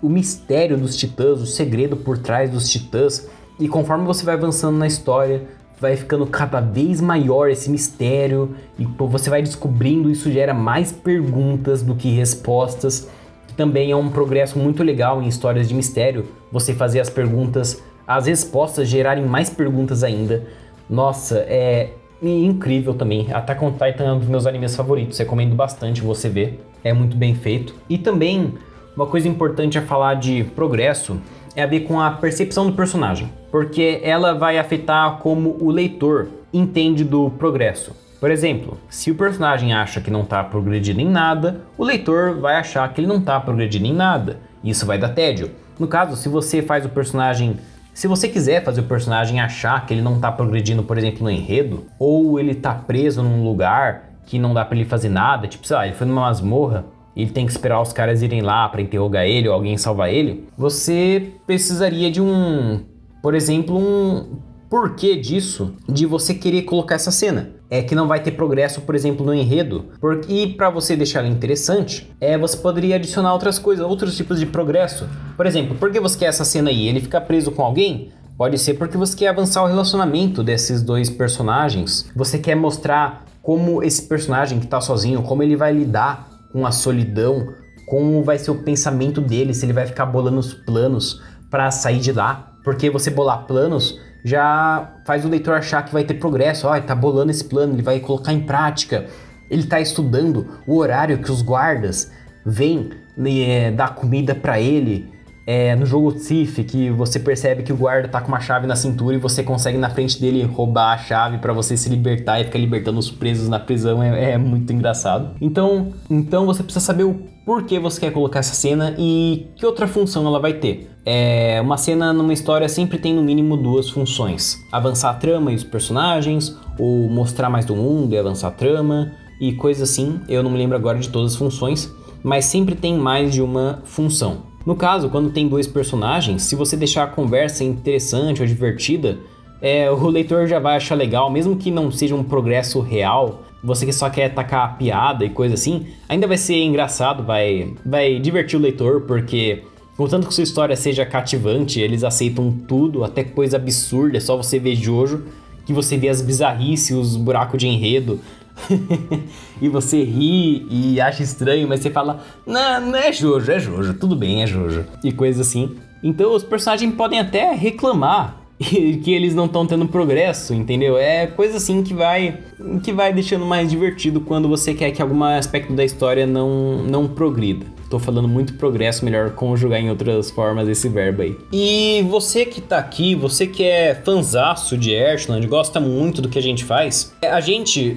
o mistério dos titãs, o segredo por trás dos titãs. E conforme você vai avançando na história, vai ficando cada vez maior esse mistério. E você vai descobrindo, isso gera mais perguntas do que respostas. Também é um progresso muito legal em histórias de mistério. Você fazer as perguntas, as respostas gerarem mais perguntas ainda. Nossa, é incrível também. Attack on Titan é um dos meus animes favoritos. Recomendo bastante você ver. É muito bem feito. E também, uma coisa importante a falar de progresso é a ver com a percepção do personagem, porque ela vai afetar como o leitor entende do progresso. Por exemplo, se o personagem acha que não está progredindo em nada, o leitor vai achar que ele não está progredindo em nada. Isso vai dar tédio. No caso, se você quiser fazer o personagem achar que ele não está progredindo, por exemplo, no enredo, ou ele está preso num lugar que não dá para ele fazer nada, tipo, sei lá, ele foi numa masmorra, ele tem que esperar os caras irem lá para interrogar ele ou alguém salvar ele, você precisaria de por exemplo, um porquê disso, de você querer colocar essa cena. Que não vai ter progresso, por exemplo, no enredo. E para você deixar ela interessante, você poderia adicionar outras coisas, outros tipos de progresso. Por exemplo, por que você quer essa cena aí? Ele fica preso com alguém? Pode ser porque você quer avançar o relacionamento desses dois personagens. Você quer mostrar como esse personagem que tá sozinho, como ele vai lidar com a solidão, como vai ser o pensamento dele, se ele vai ficar bolando os planos para sair de lá. Porque você bolar planos já faz o leitor achar que vai ter progresso. Ele tá bolando esse plano, ele vai colocar em prática. Ele tá estudando o horário que os guardas vêm dar comida para ele. no jogo Thief, que você percebe que o guarda tá com uma chave na cintura e você consegue na frente dele roubar a chave pra você se libertar e ficar libertando os presos na prisão, é muito engraçado. Então você precisa saber o porquê você quer colocar essa cena e que outra função ela vai ter. Uma cena numa história sempre tem no mínimo 2 funções: avançar a trama e os personagens, ou mostrar mais do mundo e avançar a trama, e coisas assim. Eu não me lembro agora de todas as funções, mas sempre tem mais de uma função. No caso, quando tem 2 personagens, se você deixar a conversa interessante ou divertida, o leitor já vai achar legal, mesmo que não seja um progresso real, você que só quer tacar a piada e coisa assim, ainda vai ser engraçado, vai divertir o leitor, porque contanto que sua história seja cativante, eles aceitam tudo, até coisa absurda, é só você ver Jojo, que você vê as bizarrices, os buracos de enredo, e você ri e acha estranho, mas você fala, não é Jojo, tudo bem, é Jojo, e coisas assim. Então os personagens podem até reclamar que eles não estão tendo progresso, entendeu? É coisa assim que vai deixando mais divertido quando você quer que algum aspecto da história não progrida. Tô falando muito progresso, melhor conjugar em outras formas esse verbo aí. E você que tá aqui, você que é fanzaço de Earthland, gosta muito do que a gente faz,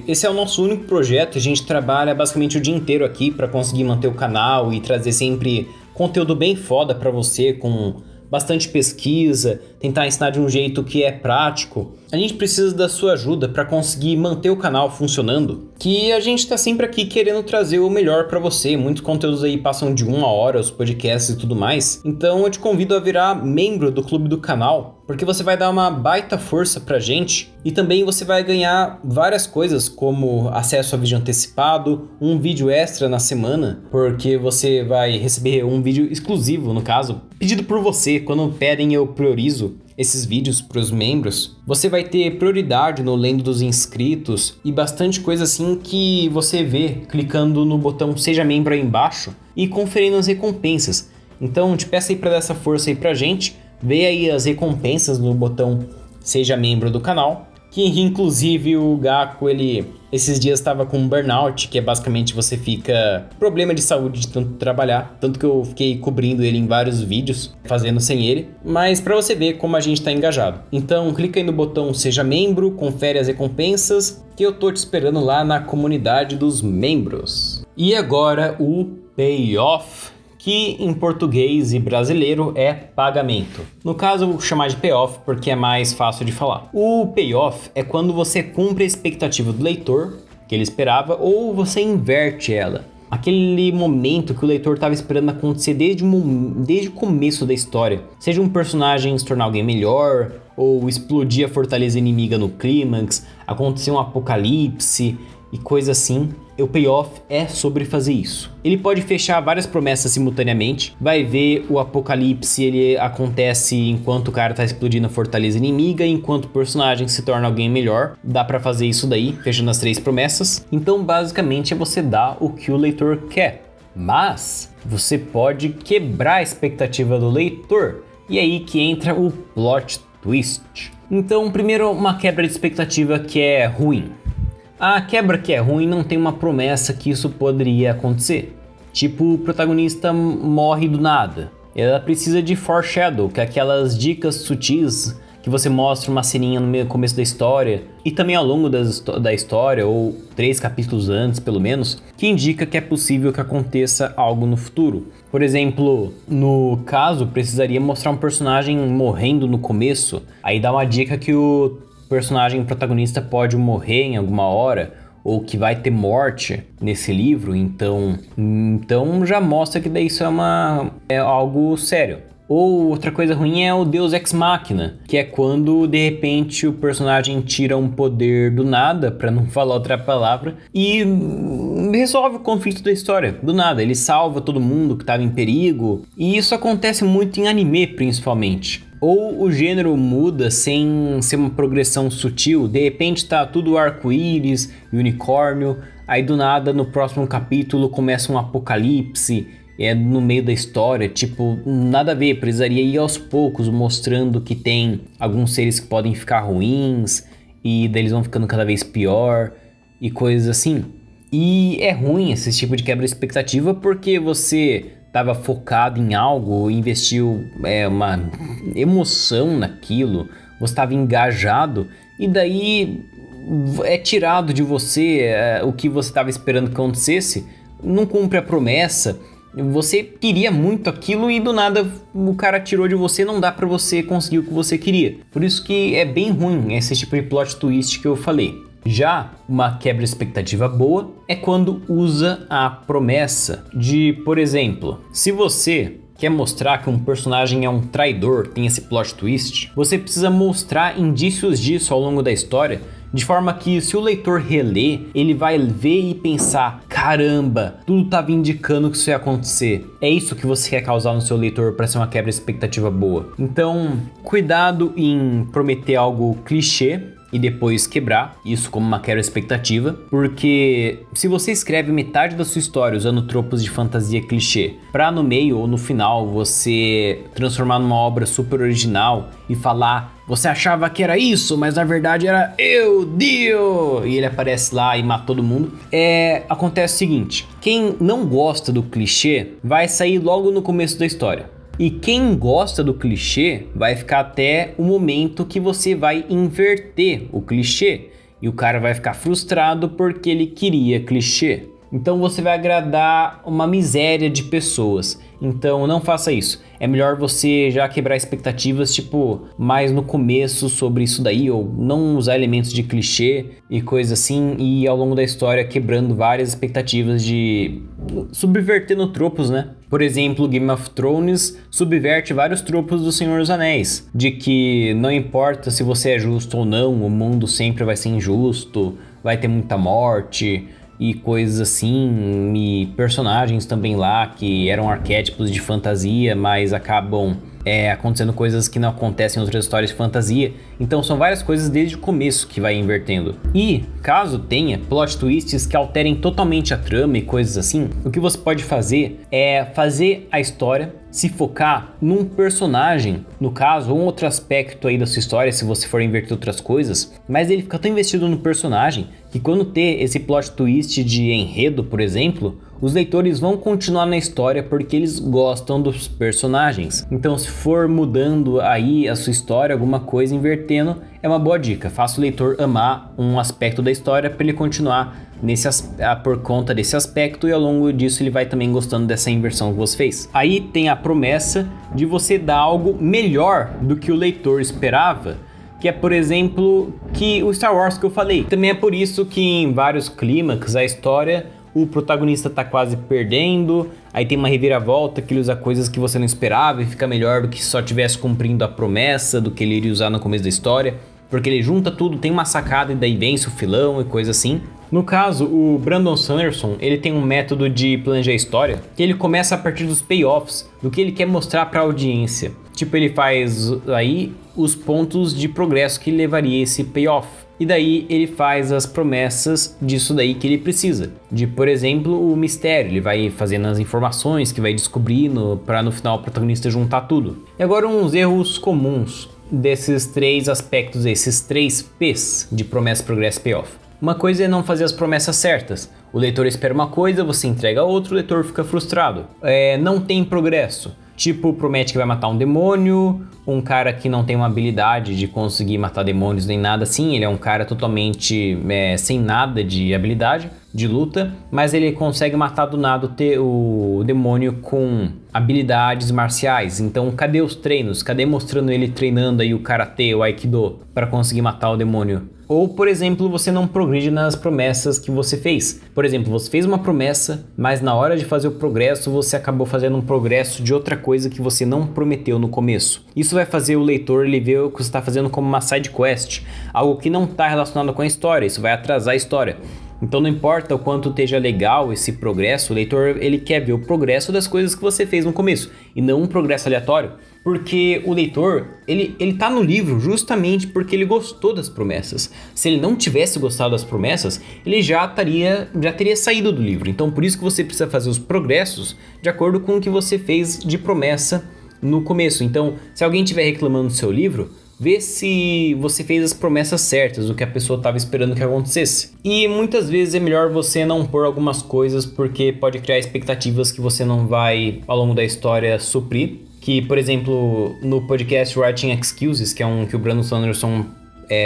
esse é o nosso único projeto, a gente trabalha basicamente o dia inteiro aqui para conseguir manter o canal e trazer sempre conteúdo bem foda para você, com bastante pesquisa, tentar ensinar de um jeito que é prático. A gente precisa da sua ajuda para conseguir manter o canal funcionando, que a gente tá sempre aqui querendo trazer o melhor para você. Muitos conteúdos aí passam de 1 hora, os podcasts e tudo mais. Então eu te convido a virar membro do clube do canal, porque você vai dar uma baita força pra gente e também você vai ganhar várias coisas, como acesso a vídeo antecipado, um vídeo extra na semana, porque você vai receber um vídeo exclusivo, no caso, pedido por você. Quando pedem, eu priorizo esses vídeos para os membros. Você vai ter prioridade no Lendo dos Inscritos e bastante coisa assim que você vê clicando no botão Seja Membro aí embaixo e conferindo as recompensas. Então te peço aí para dar essa força aí pra gente. Vê aí as recompensas no botão Seja Membro do canal, que inclusive o Gaku, ele esses dias estava com um burnout, que é basicamente você fica problema de saúde de tanto trabalhar, tanto que eu fiquei cobrindo ele em vários vídeos, fazendo sem ele, mas para você ver como a gente tá engajado. Então clica aí no botão Seja Membro, confere as recompensas, que eu tô te esperando lá na comunidade dos membros. E agora o payoff, que em português e brasileiro é pagamento. No caso eu vou chamar de payoff porque é mais fácil de falar. O payoff é quando você cumpre a expectativa do leitor, que ele esperava, ou você inverte ela. Aquele momento que o leitor estava esperando acontecer desde o começo da história. Seja um personagem se tornar alguém melhor, ou explodir a fortaleza inimiga no clímax, acontecer um apocalipse e coisa assim. O payoff é sobre fazer isso. Ele pode fechar várias promessas simultaneamente. Vai ver o apocalipse, ele acontece enquanto o cara tá explodindo a fortaleza inimiga, enquanto o personagem se torna alguém melhor. Dá pra fazer isso daí, fechando as 3 promessas. Então basicamente é você dar o que o leitor quer. Mas você pode quebrar a expectativa do leitor. E aí que entra o plot twist. Então primeiro, uma quebra de expectativa que é ruim. A quebra que é ruim não tem uma promessa que isso poderia acontecer. Tipo, o protagonista morre do nada. Ela precisa de foreshadow, que é aquelas dicas sutis que você mostra uma ceninha no começo da história e também ao longo da história, ou 3 capítulos antes pelo menos, que indica que é possível que aconteça algo no futuro. Por exemplo, no caso, precisaria mostrar um personagem morrendo no começo, aí dá uma dica que o personagem protagonista pode morrer em alguma hora, ou que vai ter morte nesse livro, então já mostra que daí isso é algo sério. Ou outra coisa ruim é o Deus Ex Machina, que é quando de repente o personagem tira um poder do nada, pra não falar outra palavra, e resolve o conflito da história, do nada. Ele salva todo mundo que estava em perigo, e isso acontece muito em anime principalmente. Ou o gênero muda sem ser uma progressão sutil, de repente tá tudo arco-íris e unicórnio, aí do nada no próximo capítulo começa um apocalipse, no meio da história, tipo, nada a ver, precisaria ir aos poucos mostrando que tem alguns seres que podem ficar ruins, e daí eles vão ficando cada vez pior, e coisas assim. E é ruim esse tipo de quebra de expectativa porque você estava focado em algo, investiu uma emoção naquilo, você estava engajado, e daí é tirado de você o que você estava esperando que acontecesse, não cumpre a promessa. Você queria muito aquilo e do nada o cara tirou de você, não dá pra você conseguir o que você queria. Por isso que é bem ruim esse tipo de plot twist que eu falei. Já uma quebra de expectativa boa é quando usa a promessa de, por exemplo, se você quer mostrar que um personagem é um traidor, tem esse plot twist, você precisa mostrar indícios disso ao longo da história, de forma que se o leitor reler, ele vai ver e pensar, caramba, tudo estava indicando que isso ia acontecer. É isso que você quer causar no seu leitor para ser uma quebra de expectativa boa. Então, cuidado em prometer algo clichê e depois quebrar isso como uma quebra de expectativa, porque se você escreve metade da sua história usando tropos de fantasia clichê, pra no meio ou no final você transformar numa obra super original e falar, você achava que era isso, mas na verdade era eu, Dio, e ele aparece lá e mata todo mundo, acontece o seguinte, quem não gosta do clichê vai sair logo no começo da história. E quem gosta do clichê vai ficar até o momento que você vai inverter o clichê. E o cara vai ficar frustrado porque ele queria clichê. Então você vai agradar uma miséria de pessoas. Então não faça isso. É melhor você já quebrar expectativas, tipo, mais no começo sobre isso daí, ou não usar elementos de clichê e coisa assim, e ao longo da história quebrando várias expectativas de subvertendo tropos, né? Por exemplo, Game of Thrones subverte vários tropos do Senhor dos Anéis, de que não importa se você é justo ou não, o mundo sempre vai ser injusto, vai ter muita morte e coisas assim, e personagens também lá que eram arquétipos de fantasia, mas acabam acontecendo coisas que não acontecem em outras histórias de fantasia. Então são várias coisas desde o começo que vai invertendo. E caso tenha plot twists que alterem totalmente a trama e coisas assim, o que você pode fazer é fazer a história se focar num personagem, no caso, ou um outro aspecto aí da sua história, se você for inverter outras coisas, mas ele fica tão investido no personagem que quando ter esse plot twist de enredo, por exemplo, os leitores vão continuar na história porque eles gostam dos personagens. Então se for mudando aí a sua história, alguma coisa, invertendo, é uma boa dica. Faça o leitor amar um aspecto da história para ele continuar por conta desse aspecto, e ao longo disso ele vai também gostando dessa inversão que você fez. Aí tem a promessa de você dar algo melhor do que o leitor esperava, que é, por exemplo, que o Star Wars que eu falei. Também é por isso que em vários clímax a história, o protagonista tá quase perdendo, aí tem uma reviravolta que ele usa coisas que você não esperava e fica melhor do que se só tivesse cumprindo a promessa do que ele iria usar no começo da história, porque ele junta tudo, tem uma sacada e daí vence o filão e coisa assim. No caso, o Brandon Sanderson, ele tem um método de planejar a história que ele começa a partir dos payoffs, do que ele quer mostrar para a audiência. Tipo, ele faz aí os pontos de progresso que levaria esse payoff. E daí ele faz as promessas disso daí que ele precisa. De, por exemplo, o mistério. Ele vai fazendo as informações que vai descobrindo para no final o protagonista juntar tudo. E agora uns erros comuns desses três aspectos, esses três P's de promessa, progresso e payoff. Uma coisa é não fazer as promessas certas. O leitor espera uma coisa, você entrega outra, o leitor fica frustrado. Não tem progresso. Tipo, promete que vai matar um demônio, um cara que não tem uma habilidade de conseguir matar demônios nem nada assim, ele é um cara totalmente sem nada de habilidade, de luta, mas ele consegue matar do nada o demônio com habilidades marciais. Então cadê os treinos? Cadê mostrando ele treinando aí o karatê, o aikido, para conseguir matar o demônio? Ou, por exemplo, você não progride nas promessas que você fez. Por exemplo, você fez uma promessa, mas na hora de fazer o progresso, você acabou fazendo um progresso de outra coisa que você não prometeu no começo. Isso vai fazer o leitor ele ver o que você está fazendo como uma side quest, algo que não está relacionado com a história, isso vai atrasar a história. Então não importa o quanto esteja legal esse progresso, o leitor ele quer ver o progresso das coisas que você fez no começo, e não um progresso aleatório. Porque o leitor, ele tá no livro justamente porque ele gostou das promessas. Se ele não tivesse gostado das promessas, ele já teria saído do livro. Então por isso que você precisa fazer os progressos de acordo com o que você fez de promessa no começo. Então, se alguém estiver reclamando do seu livro, Vê se você fez as promessas certas, o que a pessoa estava esperando que acontecesse. E muitas vezes é melhor você não pôr algumas coisas, porque pode criar expectativas que você não vai, ao longo da história, suprir. Que, por exemplo, no podcast Writing Excuses, que é um que o Brandon Sanderson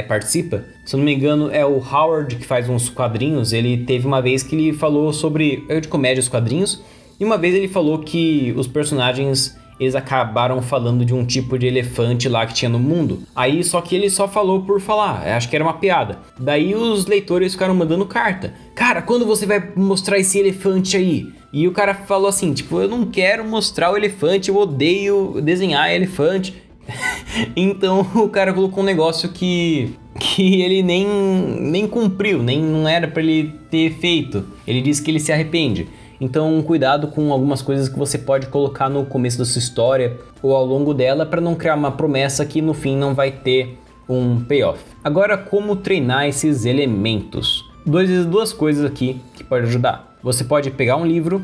participa, se eu não me engano é o Howard que faz uns quadrinhos. Ele teve uma vez que ele falou sobre de comédia os quadrinhos, e uma vez ele falou que os personagens eles acabaram falando de um tipo de elefante lá que tinha no mundo. Aí só que ele só falou por falar, acho que era uma piada. Daí os leitores ficaram mandando carta: cara, quando você vai mostrar esse elefante aí? E o cara falou assim, tipo, eu não quero mostrar o elefante, eu odeio desenhar elefante. Então o cara colocou um negócio que ele nem cumpriu, não era pra ele ter feito. Ele disse que ele se arrepende. Então cuidado com algumas coisas que você pode colocar no começo da sua história ou ao longo dela, para não criar uma promessa que no fim não vai ter um payoff. Agora, como treinar esses elementos? Duas coisas aqui que pode ajudar. Você pode pegar um livro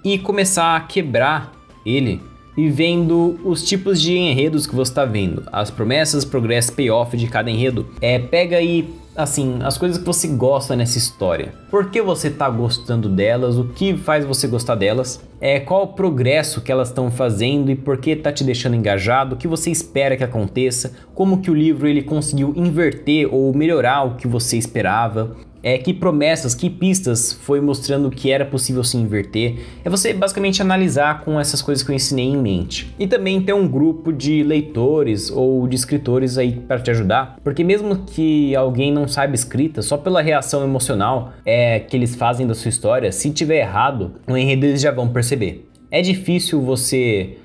e começar a quebrar ele e vendo os tipos de enredos que você está vendo, as promessas, progresso, payoff de cada enredo. Pega aí, assim, as coisas que você gosta nessa história. Por que você está gostando delas? O que faz você gostar delas? Qual o progresso que elas estão fazendo e por que está te deixando engajado? O que você espera que aconteça? Como que o livro ele conseguiu inverter ou melhorar o que você esperava? Que promessas, que pistas foi mostrando que era possível se inverter. Você basicamente analisar com essas coisas que eu ensinei em mente. E também ter um grupo de leitores ou de escritores aí para te ajudar, porque mesmo que alguém não saiba escrita, só pela reação emocional que eles fazem da sua história, se tiver errado, o enredo eles já vão perceber. É difícil você...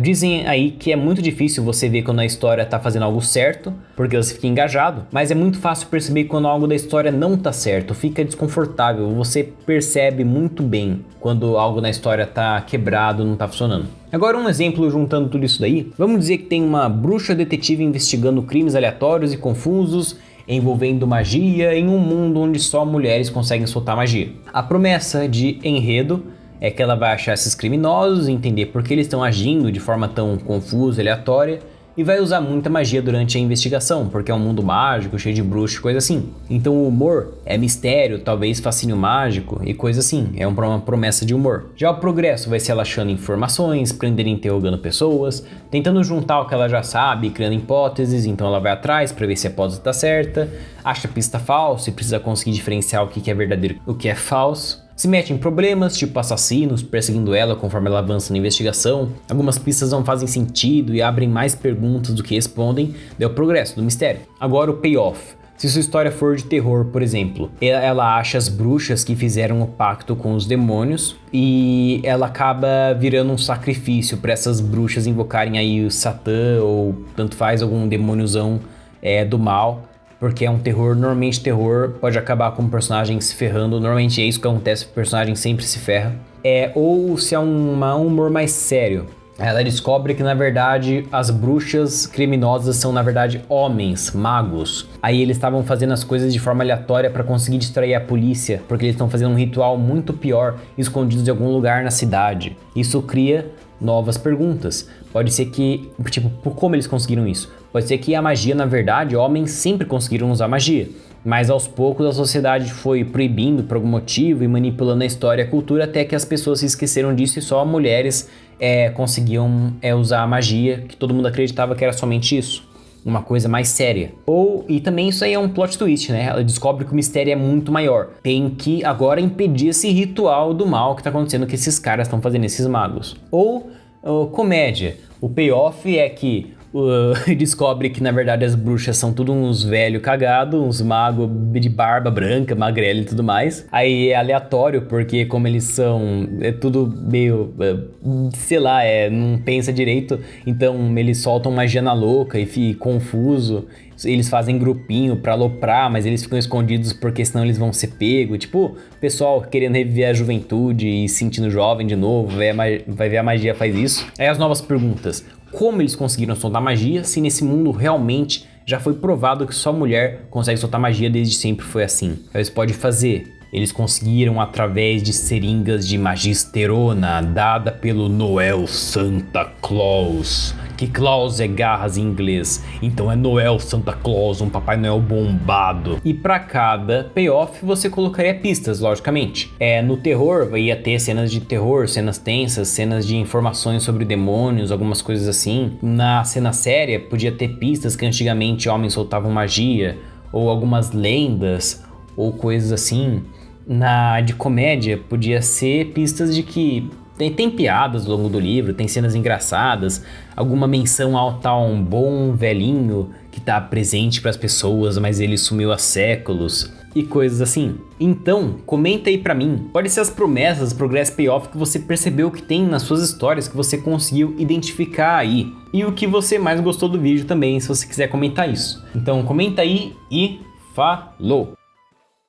dizem aí que é muito difícil você ver quando a história tá fazendo algo certo, porque você fica engajado, mas é muito fácil perceber quando algo da história não tá certo, fica desconfortável, você percebe muito bem quando algo na história tá quebrado, não tá funcionando. Agora um exemplo juntando tudo isso daí, vamos dizer que tem uma bruxa detetive investigando crimes aleatórios e confusos, envolvendo magia em um mundo onde só mulheres conseguem soltar magia. A promessa de enredo é que ela vai achar esses criminosos, entender por que eles estão agindo de forma tão confusa e aleatória, e vai usar muita magia durante a investigação, porque é um mundo mágico, cheio de bruxos e coisa assim. Então o humor é mistério, talvez fascínio mágico e coisa assim, é uma promessa de humor. Já o progresso vai ser ela achando informações, prendendo e interrogando pessoas, tentando juntar o que ela já sabe, criando hipóteses, então ela vai atrás para ver se a hipótese está certa, acha pista falsa e precisa conseguir diferenciar o que é verdadeiro e o que é falso. Se mete em problemas, tipo assassinos perseguindo ela conforme ela avança na investigação. Algumas pistas não fazem sentido e abrem mais perguntas do que respondem. Deu progresso do mistério. Agora o payoff. Se sua história for de terror, por exemplo, ela acha as bruxas que fizeram o pacto com os demônios e ela acaba virando um sacrifício para essas bruxas invocarem aí o Satã ou tanto faz algum demôniozão do mal. Porque é um terror, normalmente terror pode acabar com o personagem se ferrando, normalmente é isso que acontece, o personagem sempre se ferra. Ou se é um humor mais sério, ela descobre que na verdade as bruxas criminosas são na verdade homens, magos. Aí eles estavam fazendo as coisas de forma aleatória para conseguir distrair a polícia, porque eles estão fazendo um ritual muito pior, escondidos em algum lugar na cidade. Isso cria novas perguntas. Pode ser que, tipo, como eles conseguiram isso? Pode ser que a magia, na verdade, homens sempre conseguiram usar magia, mas aos poucos a sociedade foi proibindo por algum motivo e manipulando a história e a cultura até que as pessoas se esqueceram disso e só mulheres conseguiam usar a magia, que todo mundo acreditava que era somente isso. Uma coisa mais séria. E também isso aí é um plot twist, né? Ela descobre que o mistério é muito maior. Tem que agora impedir esse ritual do mal que tá acontecendo, que esses caras estão fazendo, esses magos. Ou comédia. O payoff é que descobre que na verdade as bruxas são tudo uns velho cagado, uns magos de barba branca, magrela e tudo mais. Aí é aleatório, porque como eles são, tudo meio, sei lá, não pensa direito, então eles soltam magia na louca e fica confuso. Eles fazem grupinho pra aloprar, mas eles ficam escondidos porque senão eles vão ser pegos. Tipo, pessoal querendo reviver a juventude e se sentindo jovem de novo, vai ver a magia faz isso. Aí as novas perguntas. Como eles conseguiram soltar magia, se nesse mundo realmente já foi provado que só mulher consegue soltar magia, desde sempre foi assim? Eles podem fazer. Eles conseguiram através de seringas de magisterona dada pelo Noel Santa Claus, que Claus é garras em inglês, então é Noel Santa Claus, um Papai Noel bombado. E para cada payoff você colocaria pistas, logicamente. No terror ia ter cenas de terror, cenas tensas, cenas de informações sobre demônios, algumas coisas assim. Na cena séria podia ter pistas que antigamente homens soltavam magia, ou algumas lendas, ou coisas assim. Na de comédia podia ser pistas de que tem piadas ao longo do livro, tem cenas engraçadas, alguma menção ao tal um bom velhinho que tá presente para as pessoas, mas ele sumiu há séculos e coisas assim. Então, comenta aí pra mim, pode ser as promessas, progress payoff que você percebeu que tem nas suas histórias, que você conseguiu identificar aí. E o que você mais gostou do vídeo também, se você quiser comentar isso. Então comenta aí e falou!